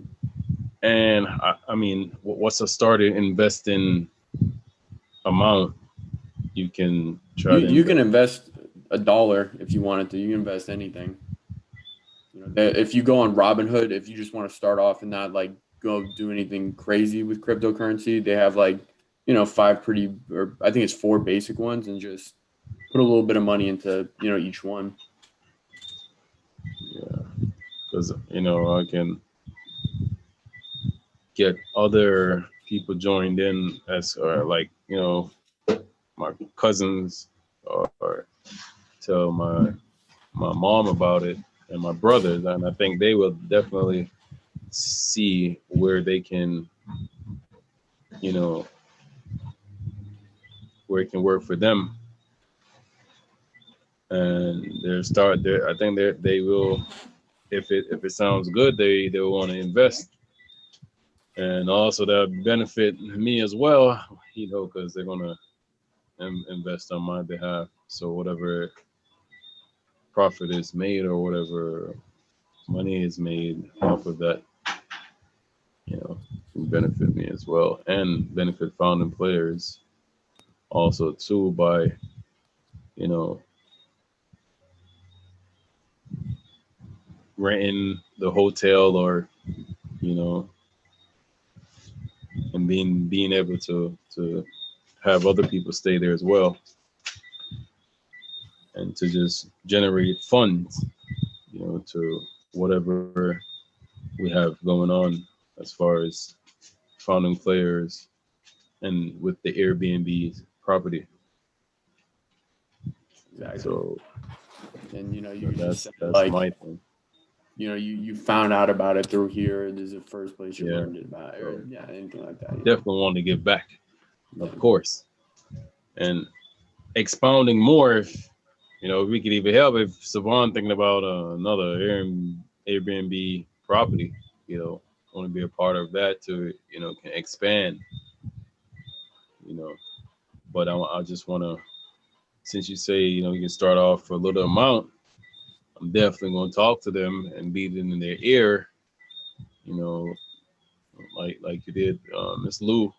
And I mean, what's a starter investing amount you can try to You can invest $1 if you wanted to. You can invest anything. You know, if you go on Robinhood, if you just want to start off and not like go do anything crazy with cryptocurrency, they have like, you know, 5 pretty, or I think it's 4 basic ones, and just put a little bit of money into, you know, each one. Yeah, because, you know, I can get other people joined in as, or like, you know, my cousins, or tell my mom about it, and my brothers, and I think they will definitely see where they can, you know, where it can work for them. And I think they will, if it sounds good, they will want to invest. And also that benefit me as well, you know, because they're gonna invest on my behalf. So whatever profit is made or whatever money is made off of that, you know, can benefit me as well, and benefit founding players also too, by, you know, renting the hotel, or, you know, and being able to have other people stay there as well, and to just generate funds, you know, to whatever we have going on as far as founding players and with the Airbnb property. Exactly. So, and, you know, you that's like, my thing. You know, you found out about it through here. This is the first place you Yeah. learned it about, or anything like that. you know? Definitely want to give back, of course, and expounding more. If, you know, we could even help, if Savon thinking about another Airbnb property, want to be a part of that to, can expand, you know. But I just want to, since you say, you can start off for a little amount, I'm definitely going to talk to them and be in their ear, you know, like you did, Miss Lou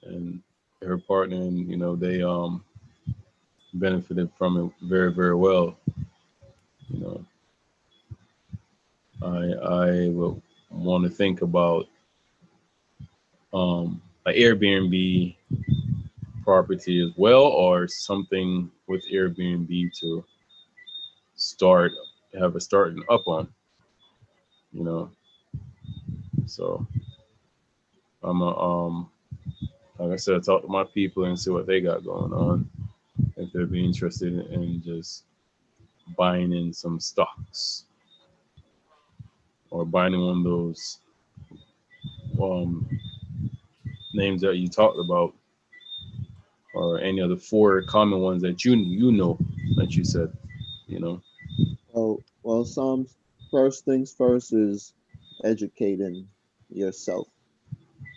and her partner, and they benefited from it very, very well. You know, I will want to think about an Airbnb property as well, or something with Airbnb to have a starting up on. So I'm like I said, talk to my people and see what they got going on, if they'd be interested in just buying in some stocks or buying one of those names that you talked about, or any of the 4 common ones that you know that you said, Well, some first things first is educating yourself,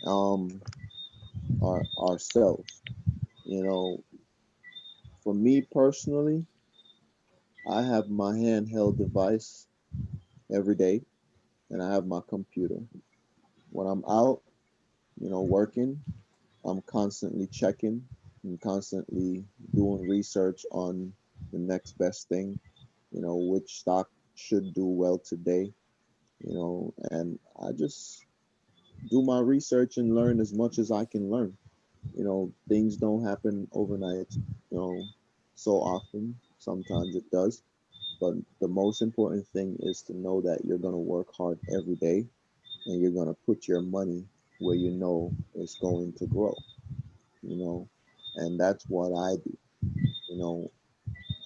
or ourselves. For me personally, I have my handheld device every day, and I have my computer. When I'm out, working, I'm constantly checking and constantly doing research on the next best thing, which stock should do well today, and I just do my research and learn as much as I can learn. Things don't happen overnight, so often. Sometimes it does. But the most important thing is to know that you're going to work hard every day, and you're going to put your money where you know it's going to grow, and that's what I do.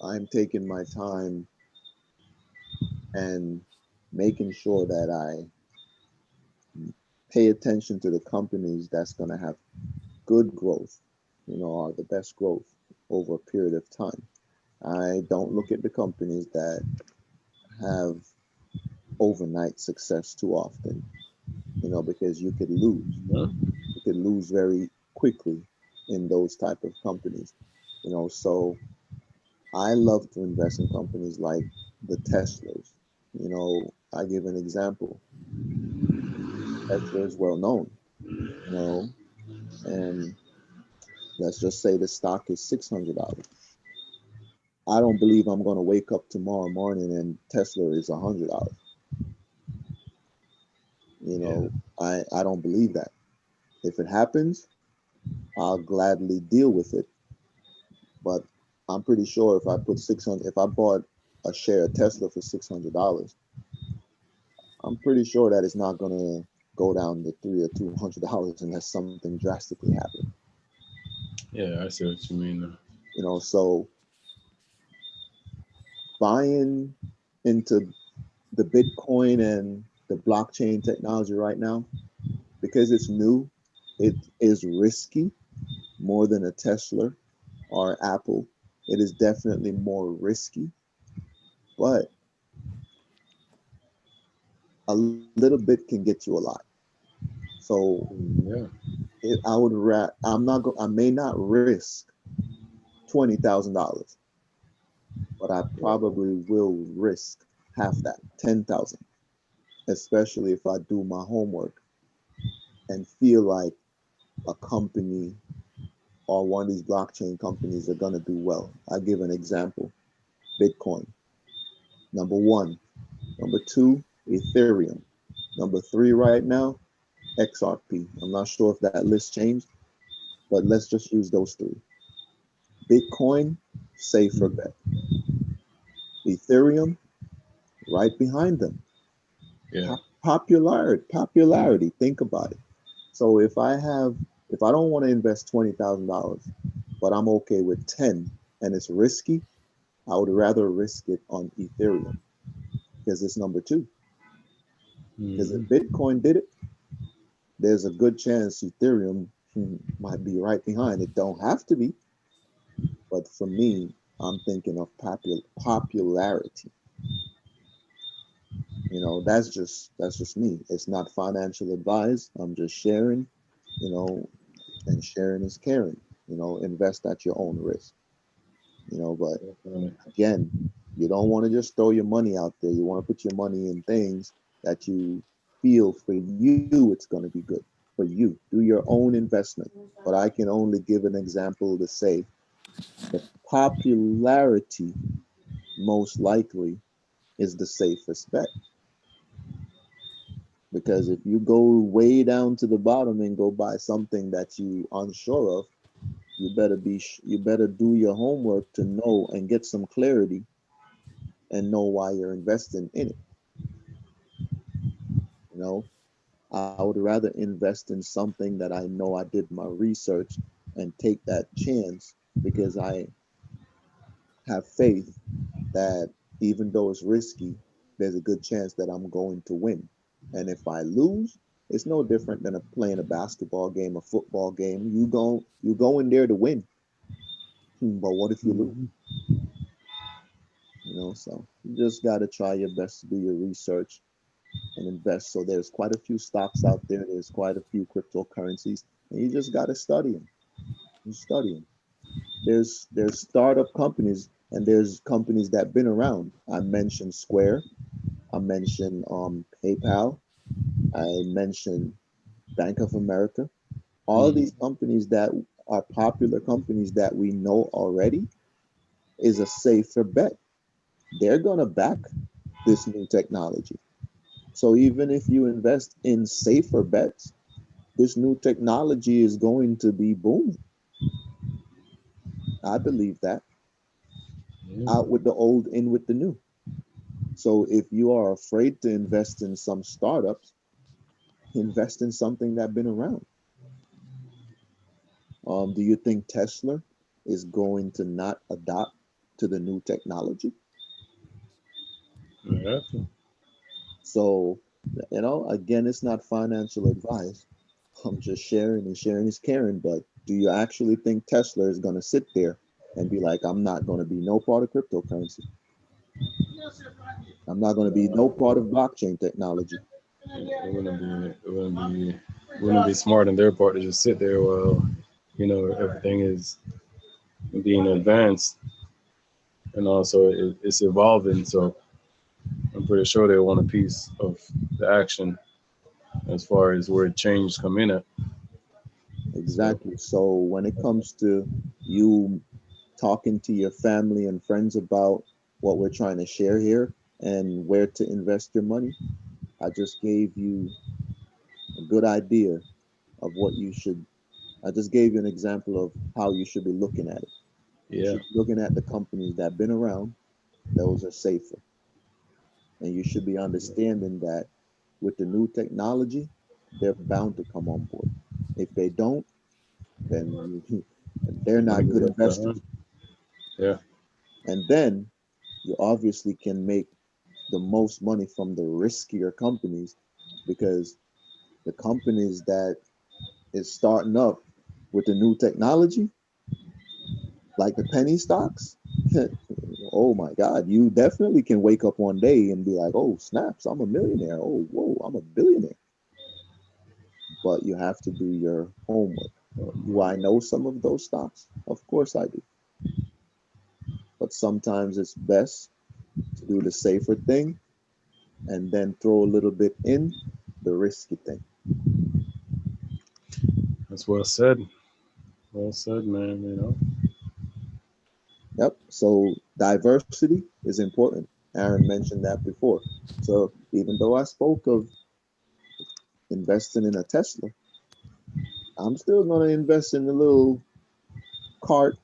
I'm taking my time and making sure that I pay attention to the companies that's going to have good growth, or the best growth over a period of time. I don't look at the companies that have overnight success too often, because you could lose. You could lose very quickly in those type of companies, So I love to invest in companies like the Teslas. I give an example. Tesla is well known, and let's just say the stock is $600. I don't believe I'm going to wake up tomorrow morning and Tesla is $100. I don't believe that. If it happens, I'll gladly deal with it. But I'm pretty sure if I bought a share of Tesla for $600, I'm pretty sure that it's not going to go down to $300 or $200 unless something drastically happens. Yeah, I see what you mean. So buying into the Bitcoin and the blockchain technology right now, because it's new, it is risky more than a Tesla or Apple. It is definitely more risky, but a little bit can get you a lot. So yeah, I may not risk $20,000, but I probably will risk half that, 10,000, especially if I do my homework and feel like a company or one of these blockchain companies are going to do well. I'll give an example. Bitcoin, number 1. Number 2, Ethereum. Number 3 right now, XRP. I'm not sure if that list changed, but let's just use those 3. Bitcoin, safer bet. Ethereum, right behind them. Yeah. Popularity. Think about it. So if I don't want to invest $20,000, but I'm okay with 10 and it's risky, I would rather risk it on Ethereum because it's number 2. Because if Bitcoin did it, there's a good chance Ethereum might be right behind. It don't have to be, but for me, I'm thinking of popularity. You know, that's just me. It's not financial advice. I'm just sharing, you know, and sharing is caring. You know, invest at your own risk. You know, but again, you don't want to just throw your money out there. You want to put your money in things that you feel for you it's going to be good for you. Do your own investment. But I can only give an example to say the popularity most likely is the safest bet. Because if you go way down to the bottom and go buy something that you unsure of, you better do your homework to know and get some clarity and know why you're investing in it. You know, I would rather invest in something that I know I did my research and take that chance because I have faith that even though it's risky, there's a good chance that I'm going to win. And if I lose, it's no different than playing a basketball game, a football game. You go in there to win. But what if you lose? You know, so you just got to try your best to do your research and invest. So there's quite a few stocks out there. There's quite a few cryptocurrencies, and you just got to study them. You study them. There's startup companies and there's companies that been around. I mentioned Square. I mentioned PayPal. I mentioned Bank of America. All of these companies that are popular companies that we know already is a safer bet. They're gonna back this new technology. So even if you invest in safer bets, this new technology is going to be booming. I believe that. Out with the old, in with the new. So if you are afraid to invest in some startups, invest in something that's been around. Do you think Tesla is going to not adopt to the new technology? Yeah. So, you know, again, it's not financial advice. I'm just sharing, and sharing is caring. But do you actually think Tesla is going to sit there and be like, I'm not going to be no part of cryptocurrency? I'm not going to be no part of blockchain technology. It wouldn't be smart on their part to just sit there while, everything is being advanced, and also it's evolving. So I'm pretty sure they want a piece of the action as far as where change come in at. Exactly. So when it comes to you talking to your family and friends about what we're trying to share here and where to invest your money, I just gave you a good idea of what you should. I just gave you an example of how you should be looking at it. You Yeah. should be looking at the companies that have been around, those are safer. And you should be understanding that with the new technology, they're bound to come on board. If they don't, then they're not good investors. Yeah. And then you obviously can make the most money from the riskier companies because the companies that is starting up with the new technology, like the penny stocks, oh my God, you definitely can wake up one day and be like, oh, snaps, I'm a millionaire. Oh, whoa, I'm a billionaire. But you have to do your homework. Do I know some of those stocks? Of course I do. But sometimes it's best to do the safer thing and then throw a little bit in the risky thing. That's well said. Well said, man. Yep. So diversity is important. Aaron mentioned that before. So even though I spoke of investing in a Tesla, I'm still going to invest in the little cart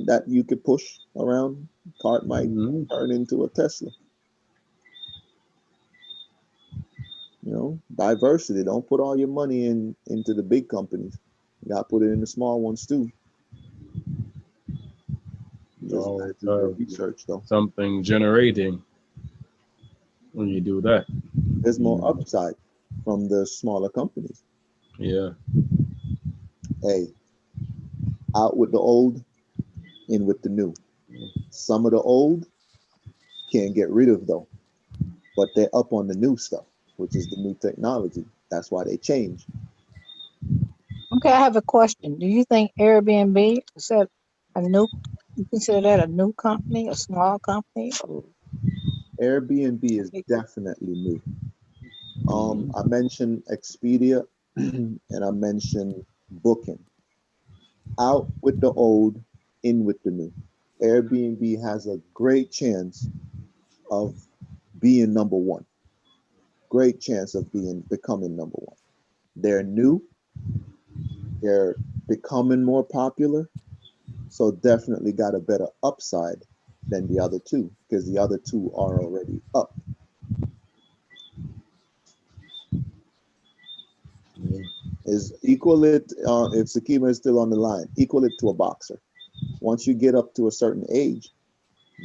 that you could push around. Cart might turn into a Tesla. You know, diversity. Don't put all your money into the big companies. You got to put it in the small ones too. Just gotta do your research though. Something generating when you do that. There's more upside from the smaller companies. Yeah. Hey, out with the old, in with the new. Some of the old can't get rid of though. but they're up on the new stuff, which is the new technology. That's why they change. Okay, I have a question. Do you think Airbnb is that a new? You consider that a new company, a small company? Or Airbnb is definitely new. I mentioned Expedia and I mentioned Booking. Out with the old, in with the new. Airbnb has a great chance of being number one. Great chance of becoming number one. They're new. They're becoming more popular. So definitely got a better upside than the other two because the other two are already up. Is equal it if Sakima is still on the line, equal it to a boxer. Once you get up to a certain age,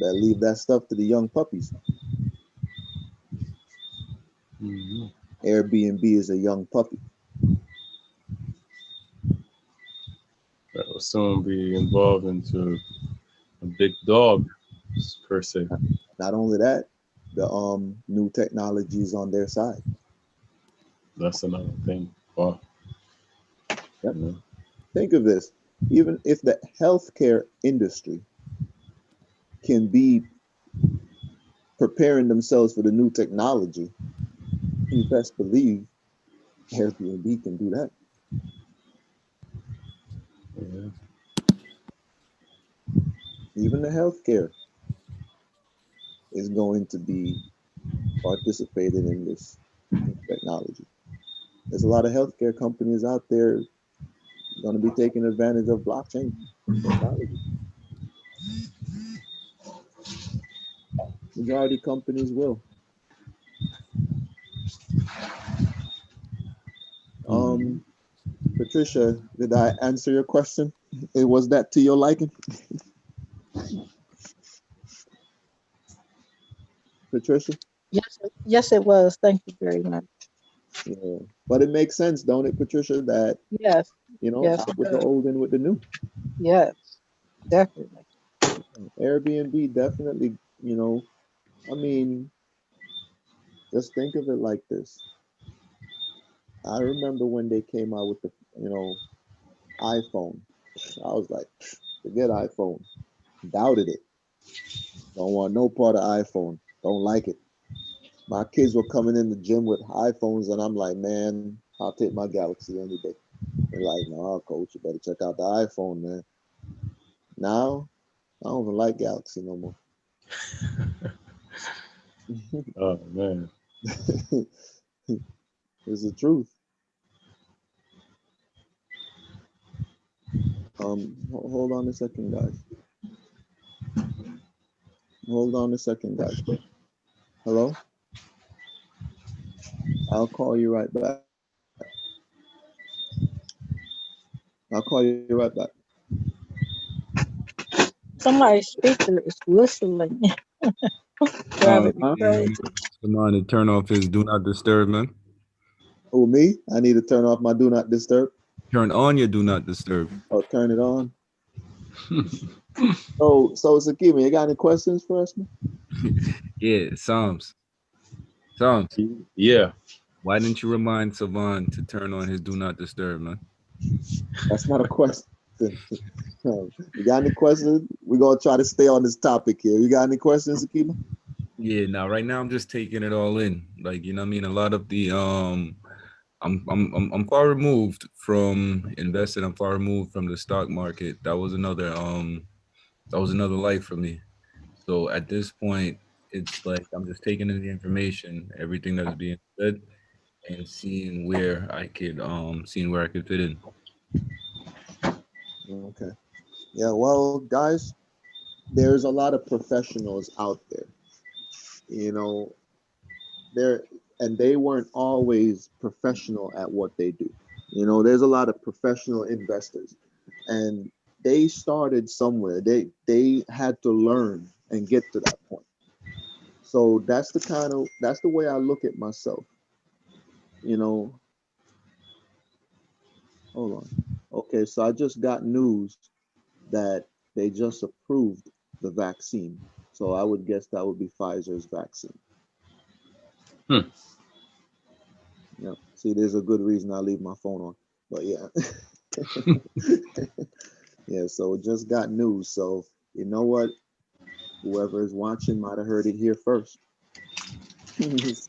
better leave that stuff to the young puppies. Airbnb is a young puppy. That will soon be involved into a big dog, per se. Not only that, the new technology is on their side. That's another thing. Wow. Yep. Think of this. Even if the healthcare industry can be preparing themselves for the new technology, you best believe Airbnb can do that. Yeah. Even the healthcare is going to be participating in this technology. There's a lot of healthcare companies out there going to be taking advantage of blockchain technology. Majority companies will. Patricia, did I answer your question? Was that to your liking? Patricia? yes, it was. Thank you very much. Yeah. But it makes sense, don't it, Patricia, that, Yes, yes, out it with the does. old and with the new. Yes, definitely. Airbnb definitely, I mean, just think of it like this. I remember when they came out with the, iPhone. I was like, forget iPhone. Doubted it. Don't want no part of iPhone. Don't like it. My kids were coming in the gym with iPhones, and I'm like, man, I'll take my Galaxy any day. They're like, no, coach, you better check out the iPhone, man. Now, I don't even like Galaxy no more. Oh, man. It's the truth. Hold on a second, guys. Hold on a second, guys. Hello? I'll call you right back. I'll call you right back. Somebody's speaker is whistling. Driving me crazy. Come on and turn off his do not disturb, man. Oh, me? I need to turn off my do not disturb. Turn on your do not disturb. Oh, turn it on. So Sakima, you got any questions for us, man? Yeah, Psalms. Yeah. Why didn't you remind Savan to turn on his do not disturb, man? That's not a question. You got any questions? We're gonna try to stay on this topic here. You got any questions, Sakima? Yeah, now right now I'm just taking it all in. Like, you know what I mean? A lot of the I'm far removed from investing. I'm far removed from the stock market. That was another life for me. So at this point, it's like I'm just taking in the information, everything that's being said, and seeing where I could fit in. Okay. Yeah, well, guys, there's a lot of professionals out there. And they weren't always professional at what they do. There's a lot of professional investors, and they started somewhere. They had to learn and get to that point. So that's the way I look at myself. Hold on. Okay, so I just got news that they just approved the vaccine. So I would guess that would be Pfizer's vaccine. Hmm. Yeah. See, there's a good reason I leave my phone on. But yeah. Yeah, so just got news. So you know what? Whoever is watching might have heard it here first.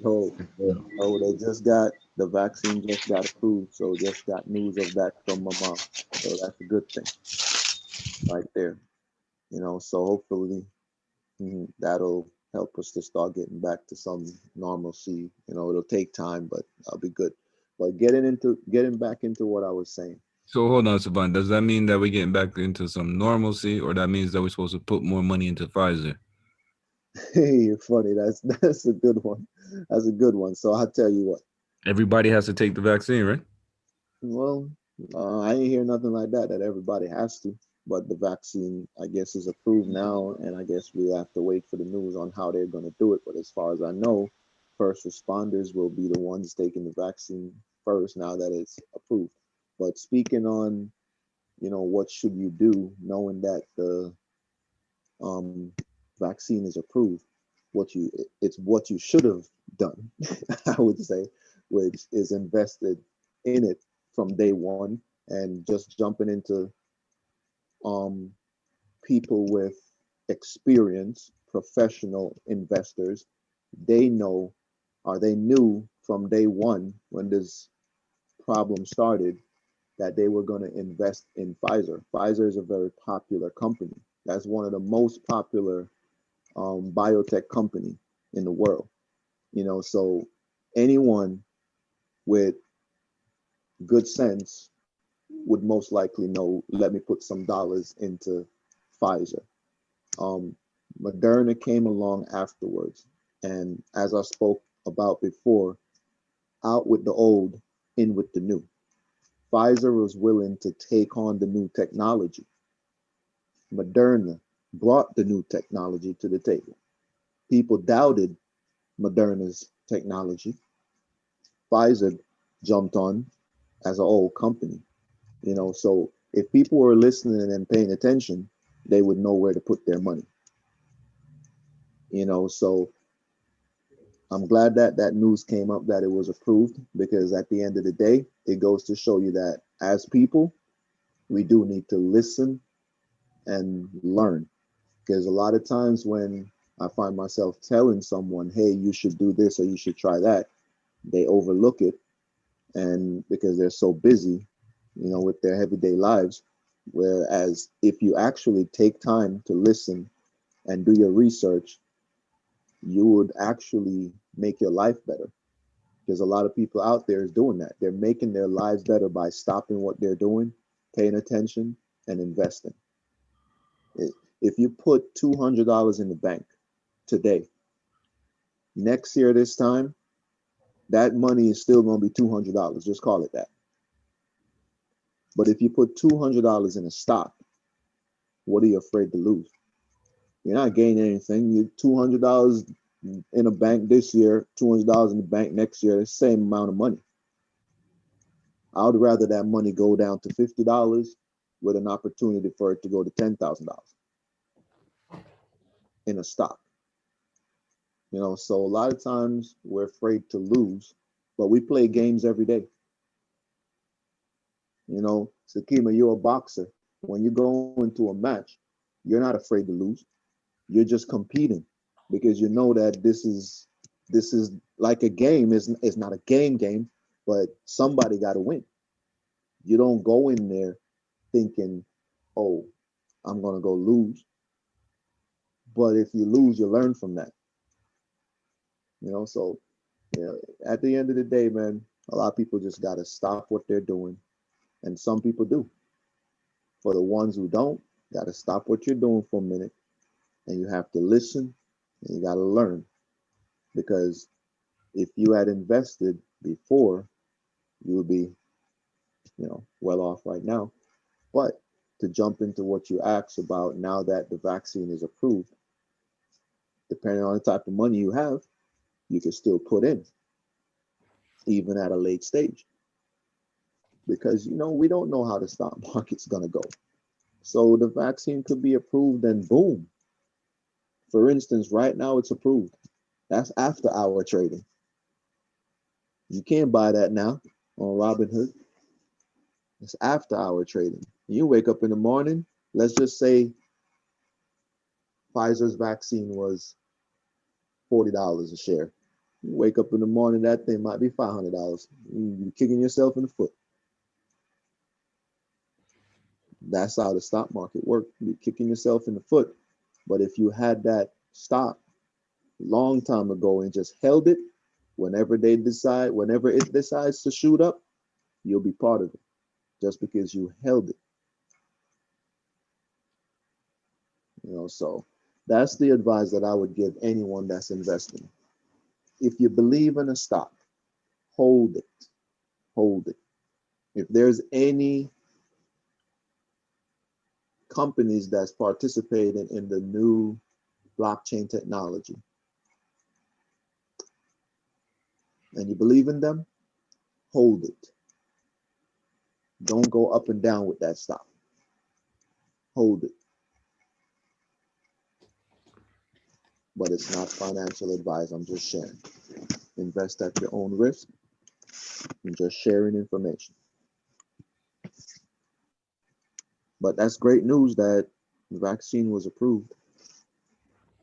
So Yeah. oh, they just got the vaccine just got approved. So just got news of that from my mom. So that's a good thing right there. So hopefully that'll help us to start getting back to some normalcy. It'll take time, but I'll be good. But getting back into what I was saying. So hold on, Savant. Does that mean that we're getting back into some normalcy, or that means that we're supposed to put more money into Pfizer? Hey, you're funny. That's a good one. That's a good one. So I'll tell you what. Everybody has to take the vaccine, right? Well, I ain't hear nothing like that everybody has to. But the vaccine, I guess, is approved now, and I guess we have to wait for the news on how they're going to do it. But as far as I know, first responders will be the ones taking the vaccine first now that it's approved. But speaking on, what should you do knowing that the vaccine is approved? It's what you should have done, I would say, which is invested in it from day one, and just jumping into people with experience, professional investors. They know, or they knew from day one when this problem started, that they were going to invest in Pfizer. Pfizer is a very popular company. That's one of the most popular biotech company in the world. So anyone with good sense would most likely know, let me put some dollars into Pfizer. Moderna came along afterwards. And as I spoke about before, out with the old, in with the new. Pfizer was willing to take on the new technology. Moderna brought the new technology to the table. People doubted Moderna's technology. Pfizer jumped on as an old company. So if people were listening and paying attention, they would know where to put their money. So I'm glad that that news came up, that it was approved, because at the end of the day, it goes to show you that as people, we do need to listen and learn. Because a lot of times when I find myself telling someone, hey, you should do this or you should try that, they overlook it. And because they're so busy, with their everyday lives. Whereas if you actually take time to listen and do your research, you would actually make your life better. Because a lot of people out there is doing that. They're making their lives better by stopping what they're doing, paying attention, and investing. If you put $200 in the bank today, next year this time, that money is still going to be $200. Just call it that. But if you put $200 in a stock, what are you afraid to lose? You're not gaining anything. You $200 in a bank this year, $200 in the bank next year, the same amount of money. I would rather that money go down to $50 with an opportunity for it to go to $10,000 in a stock. So a lot of times we're afraid to lose, but we play games every day. Sakima, you're a boxer. When you go into a match, you're not afraid to lose. You're just competing because you know that this is like a game. It's not a game, but somebody got to win. You don't go in there thinking, oh, I'm going to go lose. But if you lose, you learn from that. So at the end of the day, man, a lot of people just got to stop what they're doing. And some people do. For the ones who don't, got to stop what you're doing for a minute. And you have to listen and you got to learn. Because if you had invested before, you would be, well off right now. But to jump into what you asked about, now that the vaccine is approved, depending on the type of money you have, you can still put in, even at a late stage. Because, we don't know how the stock market's going to go. So the vaccine could be approved and boom. For instance, right now it's approved. That's after hour trading. You can't buy that now on Robinhood. It's after hour trading. You wake up in the morning, let's just say Pfizer's vaccine was $40 a share. You wake up in the morning, that thing might be $500. You're kicking yourself in the foot. That's how the stock market works. You're kicking yourself in the foot. But if you had that stock long time ago and just held it, whenever it decides to shoot up, you'll be part of it just because you held it. So that's the advice that I would give anyone that's investing. If you believe in a stock, hold it. Hold it. If there's any companies that's participating in the new blockchain technology and you believe in them, hold it. Don't go up and down with that stock. Hold it. But it's not financial advice. I'm just sharing. Invest at your own risk. I'm just sharing information. But that's great news that the vaccine was approved.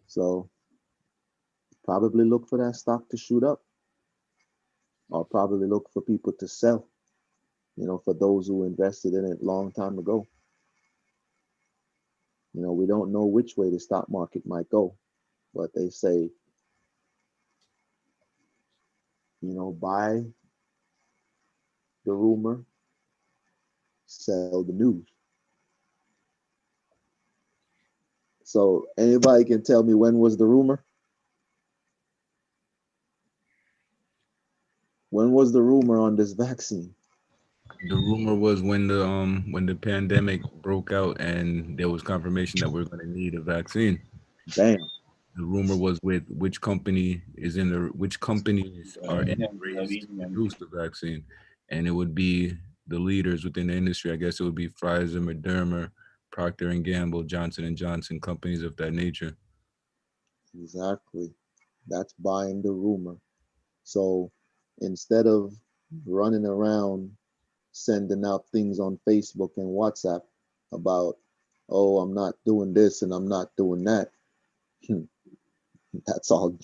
So probably look for that stock to shoot up, or probably look for people to sell, for those who invested in it long time ago. We don't know which way the stock market might go, but they say, buy the rumor, sell the news. So anybody can tell me, when was the rumor? When was the rumor on this vaccine? The rumor was when the pandemic broke out and there was confirmation that we're going to need a vaccine. Damn. The rumor was with which companies are in the race to produce the vaccine, and it would be the leaders within the industry. I guess it would be Pfizer, Moderna, Procter & Gamble, Johnson & Johnson, companies of that nature. Exactly. That's buying the rumor. So instead of running around sending out things on Facebook and WhatsApp about, oh, I'm not doing this and I'm not doing that, that's all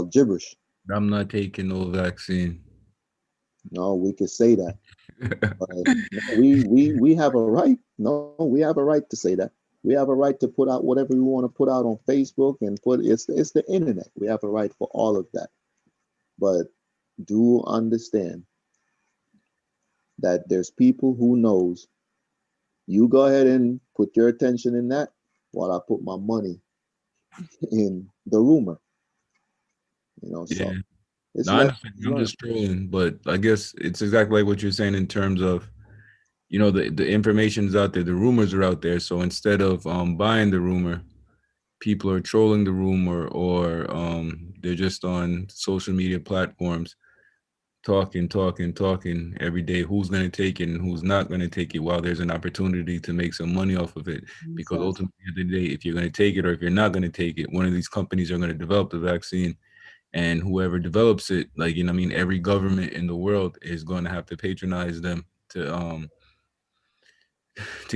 gibberish. I'm not taking no vaccine. No, we could say that. But we have a right. No, we have a right to say that. We have a right to put out whatever we want to put out on Facebook and it's the internet. We have a right for all of that. But do understand that there's people who knows. You go ahead and put your attention in that while I put my money in the rumor. So Yeah. it's No, I understand. I'm just trolling, but I guess it's exactly like what you're saying in terms of, the information's out there, the rumors are out there. So instead of buying the rumor, people are trolling the rumor, or they're just on social media platforms talking every day. Who's going to take it and who's not going to take it, while there's an opportunity to make some money off of it. Because ultimately, at the end of the day, if you're going to take it or if you're not going to take it, one of these companies are going to develop the vaccine. And whoever develops it, every government in the world is going to have to patronize them to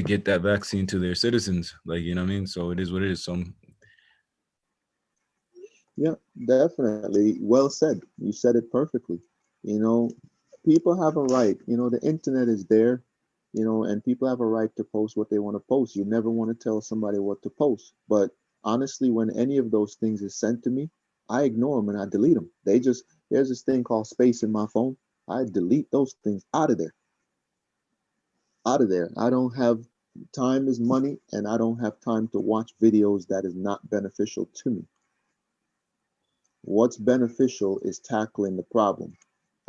get that vaccine to their citizens. So it is what it is. So yeah, definitely. Well said. You said it perfectly. People have a right. The internet is there, and people have a right to post what they want to post. You never want to tell somebody what to post. But honestly, when any of those things is sent to me, I ignore them and I delete them. There's this thing called space in my phone. I delete those things out of there. Out of there. I don't have time is money, and I don't have time to watch videos that is not beneficial to me. What's beneficial is tackling the problem.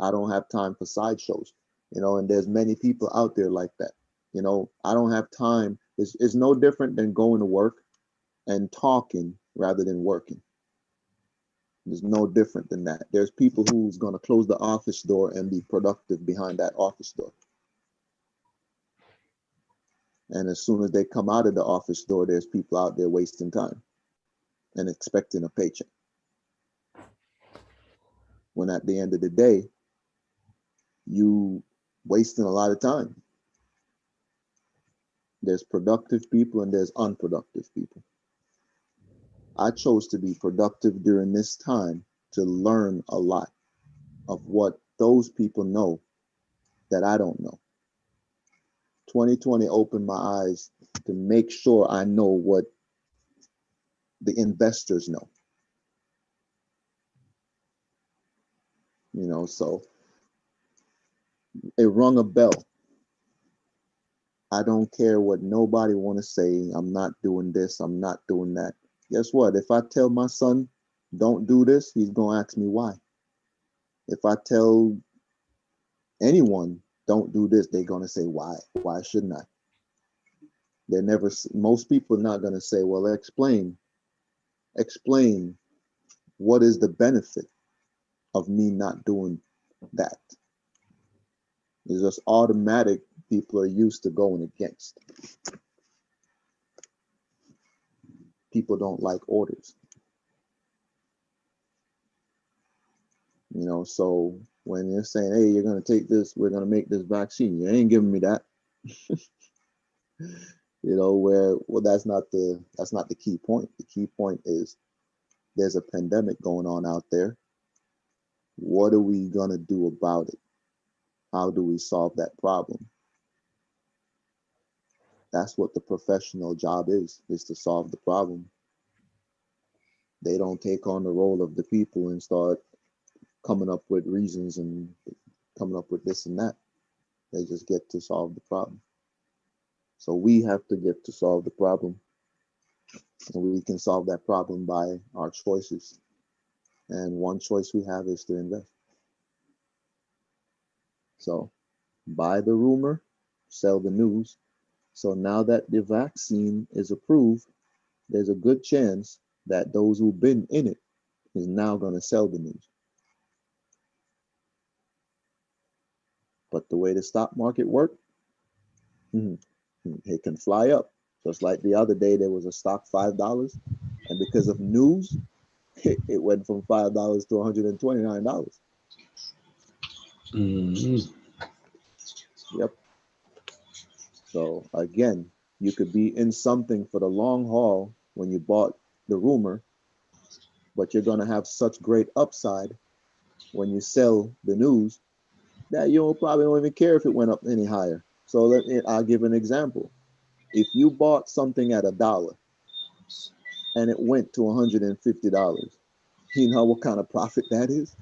I don't have time for sideshows, and there's many people out there like that. I don't have time. It's no different than going to work and talking rather than working. There's no different than that. There's people who's going to close the office door and be productive behind that office door. And as soon as they come out of the office door, there's people out there wasting time and expecting a paycheck. When at the end of the day, you wasting a lot of time. There's productive people and there's unproductive people. I chose to be productive during this time to learn a lot of what those people know that I don't know. 2020 opened my eyes to make sure I know what the investors know. You know, so it rung a bell. I don't care what nobody want to say. I'm not doing this. I'm not doing that. Guess what? If I tell my son, don't do this, he's going to ask me why. If I tell anyone, don't do this, they're going to say, why? Why shouldn't I? They're never, most people are not going to say, well, explain what is the benefit of me not doing that. It's just automatic. People are used to going against. People don't like orders. You know, so when you're saying, hey, you're going to take this, we're going to make this vaccine, you ain't giving me that. You know, well, that's not the key point. The key point is there's a pandemic going on out there. What are we going to do about it? How do we solve that problem? That's what the professional job is to solve the problem. They don't take on the role of the people and start coming up with reasons and coming up with this and that. They just get to solve the problem. So we have to get to solve the problem. And we can solve that problem by our choices. And one choice we have is to invest. So buy the rumor, sell the news. So now that the vaccine is approved, there's a good chance that those who've been in it is now going to sell the news. But the way the stock market works, it can fly up. Just like the other day, there was a stock $5, and because of news, it went from $5 to $129. Yep. So again, you could be in something for the long haul when you bought the rumor, but you're going to have such great upside when you sell the news that you probably don't even care if it went up any higher. So I'll give an example. If you bought something at $1 and it went to $150, you know what kind of profit that is?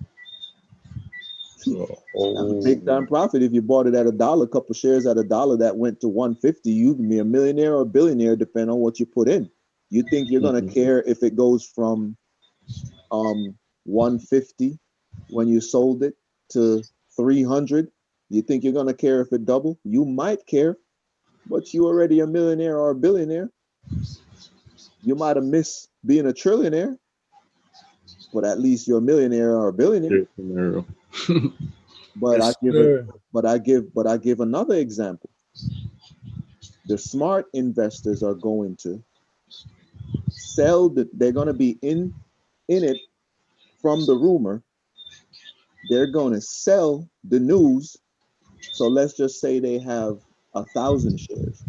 That's a big time profit. If you bought it at $1, a couple shares at $1 that went to $150, you can be a millionaire or a billionaire depending on what you put in. You think you're gonna care if it goes from 150 when you sold it to 300? You think you're gonna care if it double? You might care, but you already a millionaire or a billionaire. You might have missed being a trillionaire, but at least you're a millionaire or a billionaire. But I give another example. The smart investors are going to sell they're going to be in it from the rumor. They're going to sell the news. So let's just say they have 1,000 shares.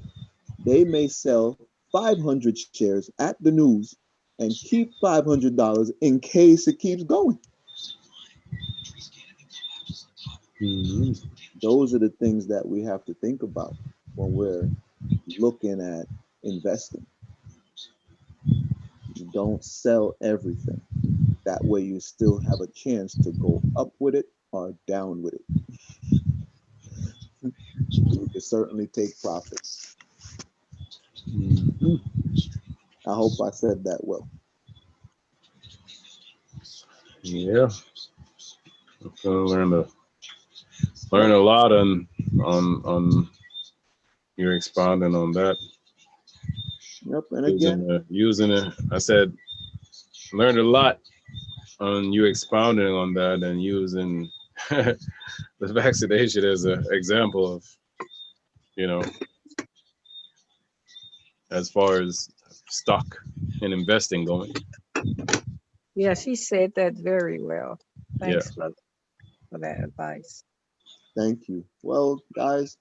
They may sell 500 shares at the news and keep $500 in case it keeps going. Those are the things that we have to think about when we're looking at investing. You don't sell everything. That way you still have a chance to go up with it or down with it. You can certainly take profits. I hope I said that well. Yeah. I learn a lot on your expounding on that. Yep, and again, using it. I said learned a lot on you expounding on that and using the vaccination as an example of, you know, as far as stock and investing going. Yeah, she said that very well. Thanks for that advice. Thank you. Well, guys,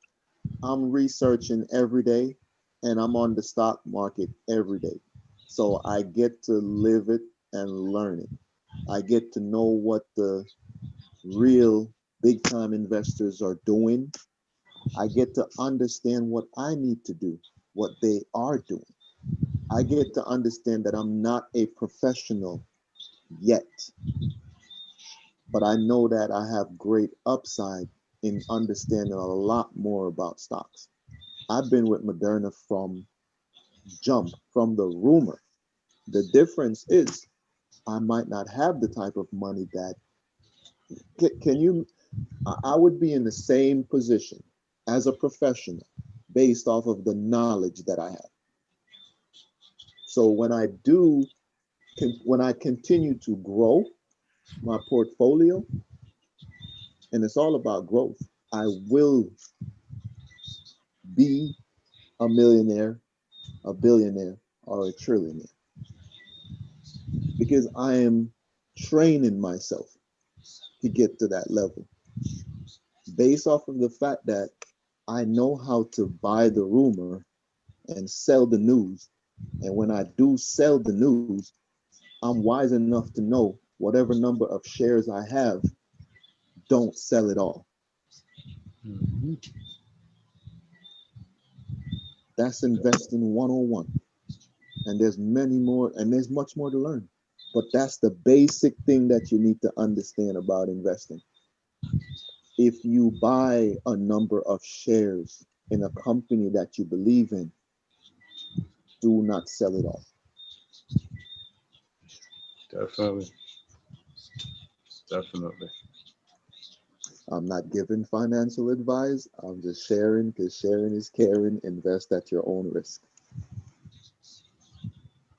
I'm researching every day and I'm on the stock market every day. So I get to live it and learn it. I get to know what the real big time investors are doing. I get to understand what I need to do, what they are doing. I get to understand that I'm not a professional yet, but I know that I have great upside in understanding a lot more about stocks. I've been with Moderna from jump, from the rumor. The difference is I might not have the type of money that can you I would be in the same position as a professional based off of the knowledge that I have. So when I continue to grow my portfolio, and it's all about growth, I will be a millionaire, a billionaire, or a trillionaire because I am training myself to get to that level based off of the fact that I know how to buy the rumor and sell the news. And when I do sell the news, I'm wise enough to know whatever number of shares I have, don't sell it all. Mhm. That's investing 101. And there's many more, and there's much more to learn. But that's the basic thing that you need to understand about investing. If you buy a number of shares in a company that you believe in, do not sell it all. Definitely. Definitely. I'm not giving financial advice. I'm just sharing because sharing is caring. Invest at your own risk.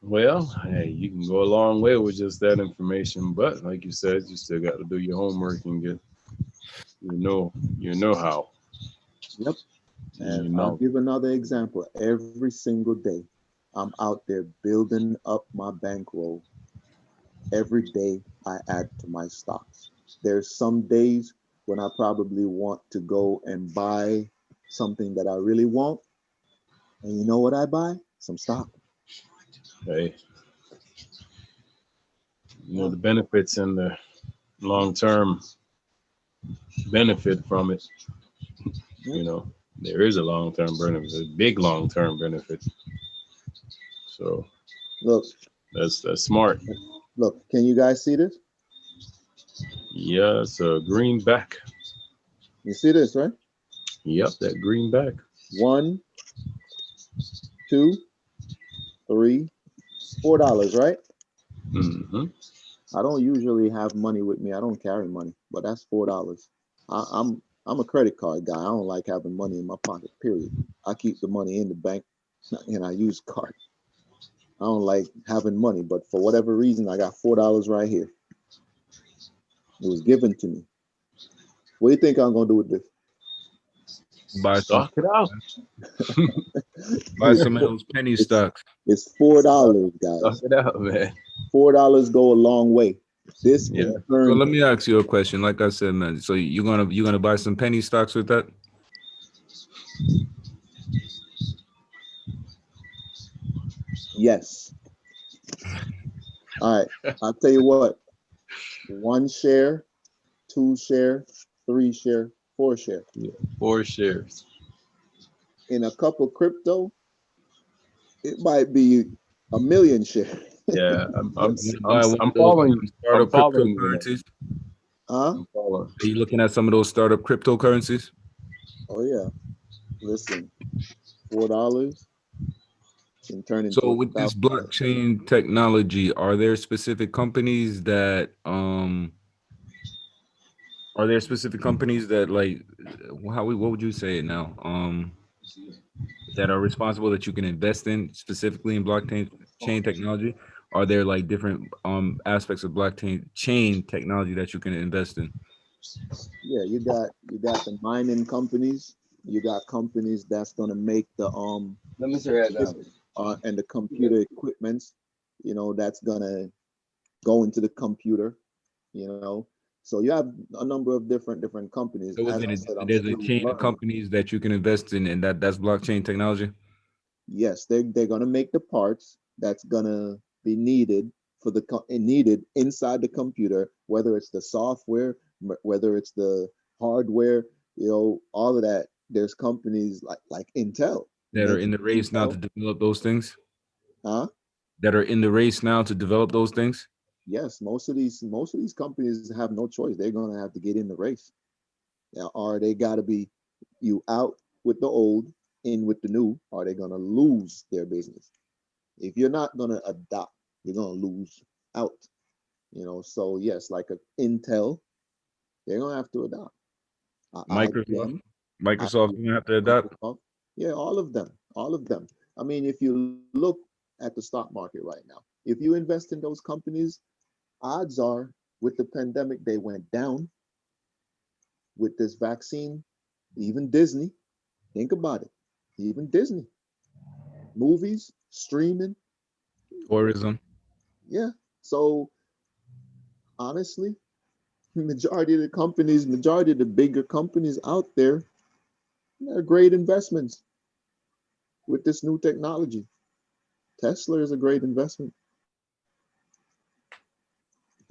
Well, hey, you can go a long way with just that information, but like you said, you still got to do your homework and get you know how. Yep. You And I'll know. give another example. Every single day, I'm out there building up my bankroll. Every day, I add to my stocks. There's some days when I probably want to go and buy something that I really want. And you know what I buy? Some stock. Hey, you know the benefits and the long term benefit from it. You know, there is a long term benefit, a big long term benefit. So Look, that's smart. look, can you guys see this? Yeah, it's a greenback. You see this, right? Yep, that greenback. 1, 2, 3, $4, right? Mm-hmm. I don't usually have money with me. I don't carry money, but that's $4. I'm a credit card guy. I don't like having money in my pocket, period. I keep the money in the bank and I use card. I don't like having money, but for whatever reason, I got $4 right here. It was given to me. What do you think I'm gonna do with this? Buy some. Stock it out. Buy some of those penny stocks. It's $4, guys. Stock it out, man. $4 go a long way. This Yeah. can So turn. let me ask you a question. Like I said, man. So you're gonna buy some penny stocks with that? Yes. All right. I'll tell you what. 1 share, 2 share, 3 share, 4 share. Yeah, 4 shares. In a couple crypto, it might be a million shares. Yeah, I'm Buy one I'm of those following. I'm startup following you, man. cryptocurrencies. Huh? I'm following. Are you looking at some of those startup cryptocurrencies? Oh yeah. Listen, $4 can turn into So with this $1,000. blockchain technology, are there specific companies that like what would you say it now? That are responsible that you can invest in specifically in blockchain chain technology? Are there like different aspects of blockchain chain technology that you can invest in? Yeah, you got the mining companies. You got companies that's gonna make the Let me say that down. and the computer equipments, that's gonna go into the computer. So you have a number of different companies. So As I said, I'm there's a still chain of learning. companies that you can invest in, and that's blockchain technology. Yes, they're gonna make the parts that's gonna be needed for needed inside the computer, whether it's the software, whether it's the hardware, all of that. There's companies like Intel That are in making the race now to Intel, develop those things. huh? That are in the race now to develop those things. Yes, most of these companies have no choice. They're gonna have to get in the race. Now, or they gotta be you out with the old, in with the new, or they're gonna lose their business. If you're not gonna adopt, you're gonna lose out. So yes, like a Intel, they're gonna have to adopt. Microsoft, IBM, Microsoft, you have to adapt. Microsoft, yeah, all of them. I mean, if you look at the stock market right now, if you invest in those companies, odds are with the pandemic they went down. With this vaccine, even Disney, think about it, even Disney, movies, streaming, Tourism. yeah. So honestly, majority of the bigger companies out there, they're great investments with this new technology. Tesla is a great investment.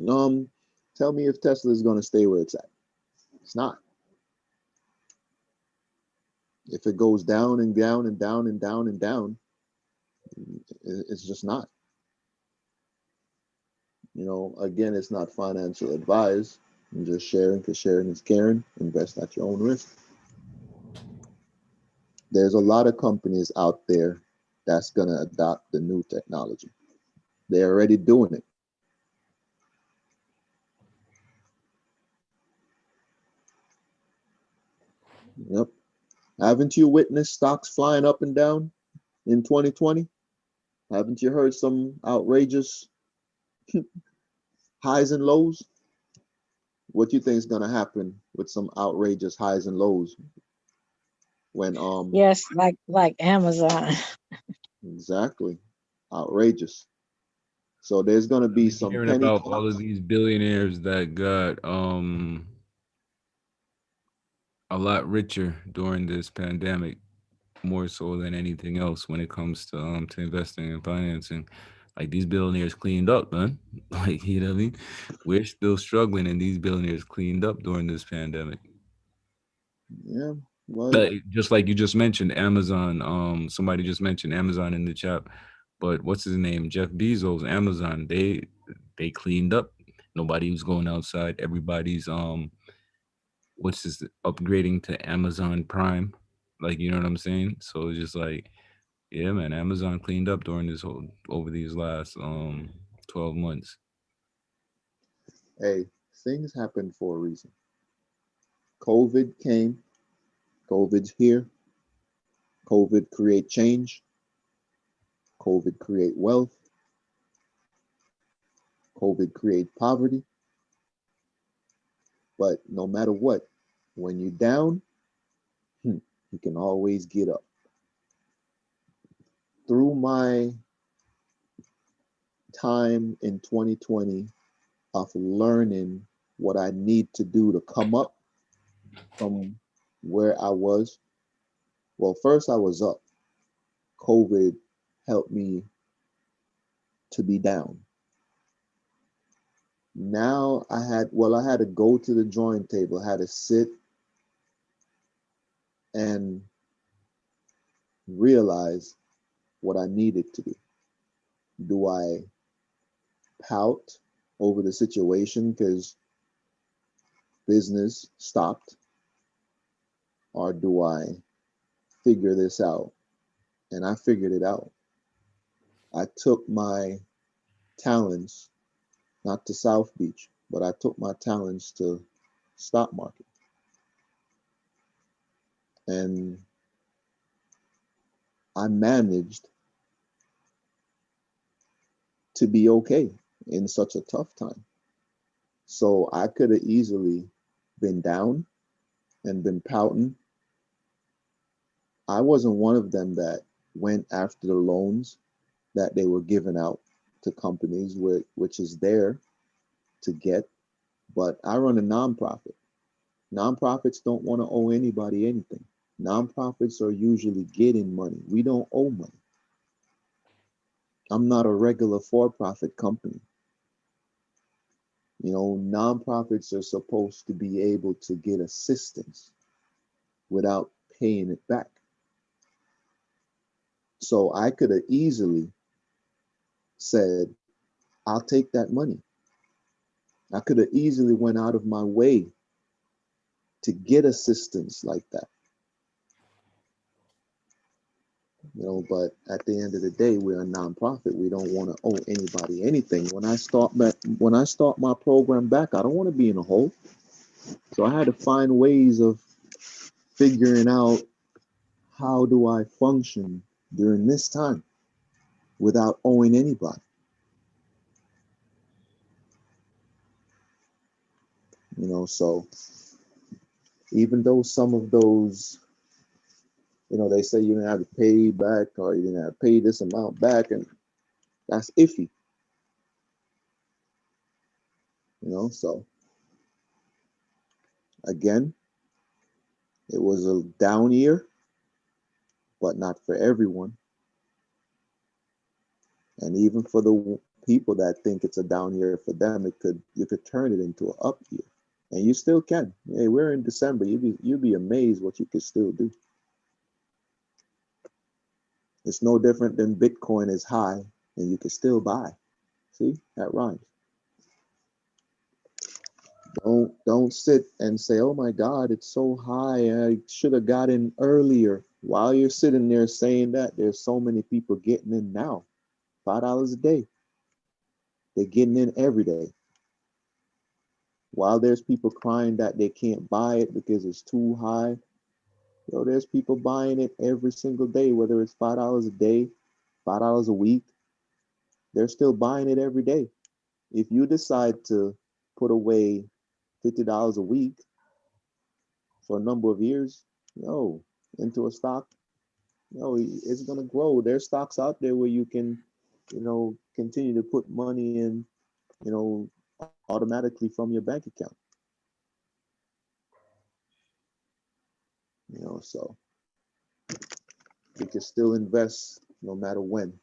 Um, Tell me if Tesla is going to stay where it's at. It's not. If it goes down and down and down and down and down, it's just not. Again, it's not financial advice. I'm just sharing because sharing is caring. Invest at your own risk. There's a lot of companies out there that's going to adopt the new technology. They're already doing it. Yep. Haven't you witnessed stocks flying up and down in 2020? Haven't you heard some outrageous highs and lows? What do you think is going to happen with some outrageous highs and lows when Yes, like Amazon. exactly, outrageous. So there's going to be some Hearing penny about all of stocks. these billionaires that got a lot richer during this pandemic, more so than anything else when it comes to investing and financing. Like these billionaires cleaned up, man. Like, you know what I mean? We're still struggling, and these billionaires cleaned up during this pandemic. Yeah, well, Just like you just mentioned, Amazon. Somebody just mentioned Amazon in the chat, but what's his name? Jeff Bezos, Amazon. They cleaned up. Nobody was going outside. Everybody's upgrading to Amazon Prime. Like, you know what I'm saying? So it's just like, yeah, man, Amazon cleaned up during over these last 12 months. hey, things happen for a reason. COVID came. COVID's here. COVID create change. COVID create wealth. COVID create poverty. But no matter what, when you're down, you can always get up. Through my time in 2020 of learning what I need to do to come up from where I was, well, first I was up. COVID helped me to be down. Now I had to go to the drawing table, I had to sit and realize what I needed to do. Do I pout over the situation because business stopped? Or do I figure this out? And I figured it out. I took my talents, not to South Beach, but I took my talents to stock market. And I managed to be okay in such a tough time. So I could have easily been down and been pouting. I wasn't one of them that went after the loans that they were giving out to companies, which is there to get. but I run a nonprofit. Nonprofits don't want to owe anybody anything. Nonprofits are usually getting money. We don't owe money. I'm not a regular for-profit company. You know, nonprofits are supposed to be able to get assistance without paying it back. So I could have easily said, I'll take that money. I could have easily went out of my way to get assistance like that. You know, but at the end of the day, we're a nonprofit. We don't want to owe anybody anything. When I start my program back, I don't want to be in a hole. So I had to find ways of figuring out how do I function during this time without owing anybody. You know, so even though some of those, you know, they say you didn't have to pay back or you didn't have to pay this amount back, and that's iffy. You know, so again, it was a down year, but not for everyone. And even for the people that think it's a down year for them, you could turn it into an up year, and you still can. Hey, we're in December. You'd be amazed what you can still do. It's no different than Bitcoin is high and you can still buy. See, that rhymes. Don't sit and say, oh my God, it's so high. I should have got in earlier. While you're sitting there saying that, there's so many people getting in now. $5 a day. They're getting in every day. While there's people crying that they can't buy it because it's too high, there's people buying it every single day, whether it's $5 a day, $5 a week. They're still buying it every day. If you decide to put away $50 a week for a number of years, into a stock, it's gonna grow. There's stocks out there where you can, continue to put money in, automatically from your bank account. So we can still invest no matter when.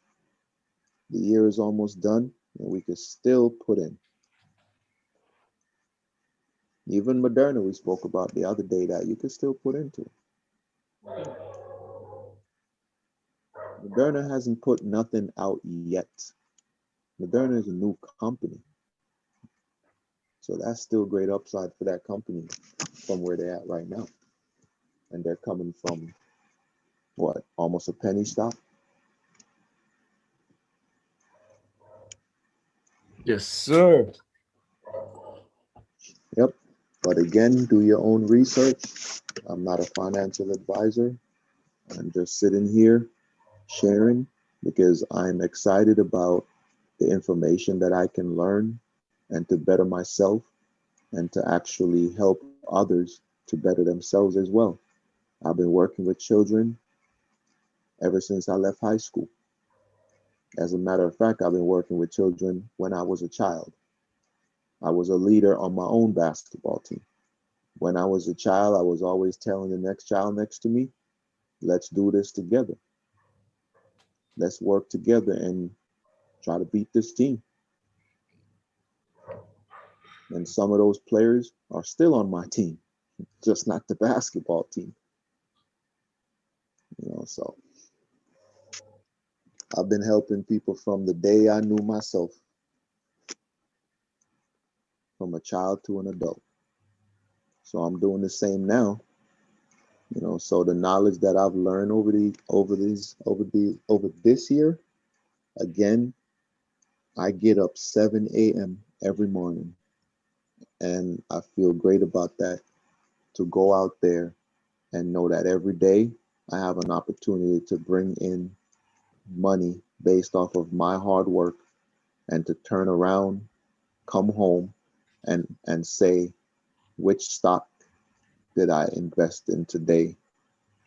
The year is almost done and we can still put in. Even Moderna we spoke about the other day that you can still put into. Moderna hasn't put nothing out yet. Moderna is a new company. So that's still great upside for that company from where they're at right now. And they're coming from, what, almost a penny stock? Yes, sir. Yep. But again, do your own research. I'm not a financial advisor. I'm just sitting here sharing because I'm excited about the information that I can learn and to better myself and to actually help others to better themselves as well. I've been working with children ever since I left high school. As a matter of fact, I've been working with children when I was a child. I was a leader on my own basketball team. When I was a child, I was always telling the next child next to me, let's do this together. Let's work together and try to beat this team. And some of those players are still on my team, just not the basketball team. So I've been helping people from the day I knew myself, from a child to an adult. So I'm doing the same now. So the knowledge that I've learned over this year, again, I get up 7 a.m. every morning, and I feel great about that, to go out there and know that every day I have an opportunity to bring in money based off of my hard work, and to turn around, come home, and say, which stock did I invest in today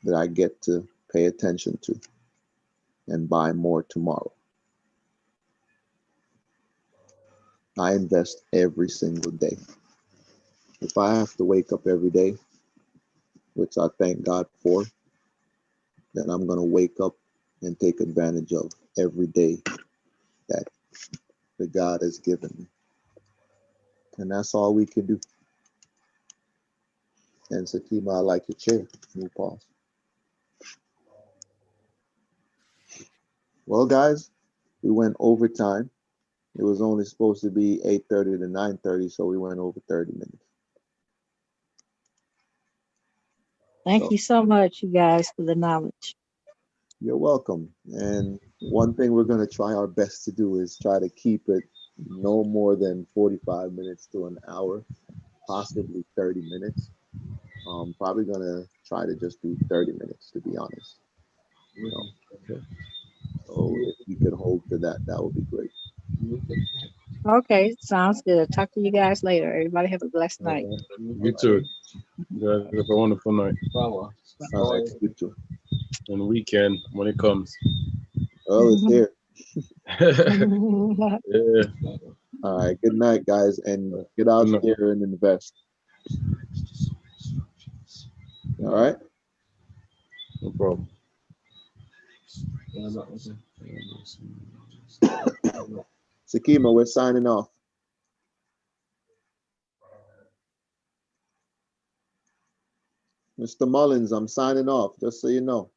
that I get to pay attention to and buy more tomorrow. I invest every single day. If I have to wake up every day, which I thank God for, then I'm going to wake up and take advantage of every day that the God has given me. And that's all we can do. And Sakima, I like your chair. New pause. Well, guys, we went overtime. It was only supposed to be 8:30 to 9:30, so we went over 30 minutes. Thank So, you so much, you guys, for the knowledge. you're welcome. And one thing we're going to try our best to do is try to keep it no more than 45 minutes to an hour, possibly 30 minutes. Probably going to try to just do 30 minutes, to be honest. You know, so if you could hold to that, that would be great. Okay, sounds good. Talk to you guys later. Everybody have a blessed night. You too. You guys have a wonderful night. All right, you too. And weekend when it comes. Oh, it's here. Yeah. All right, good night, guys, and get out there and invest. All right. No problem. Sakima, we're signing off. Mr. Mullins, I'm signing off, just so you know.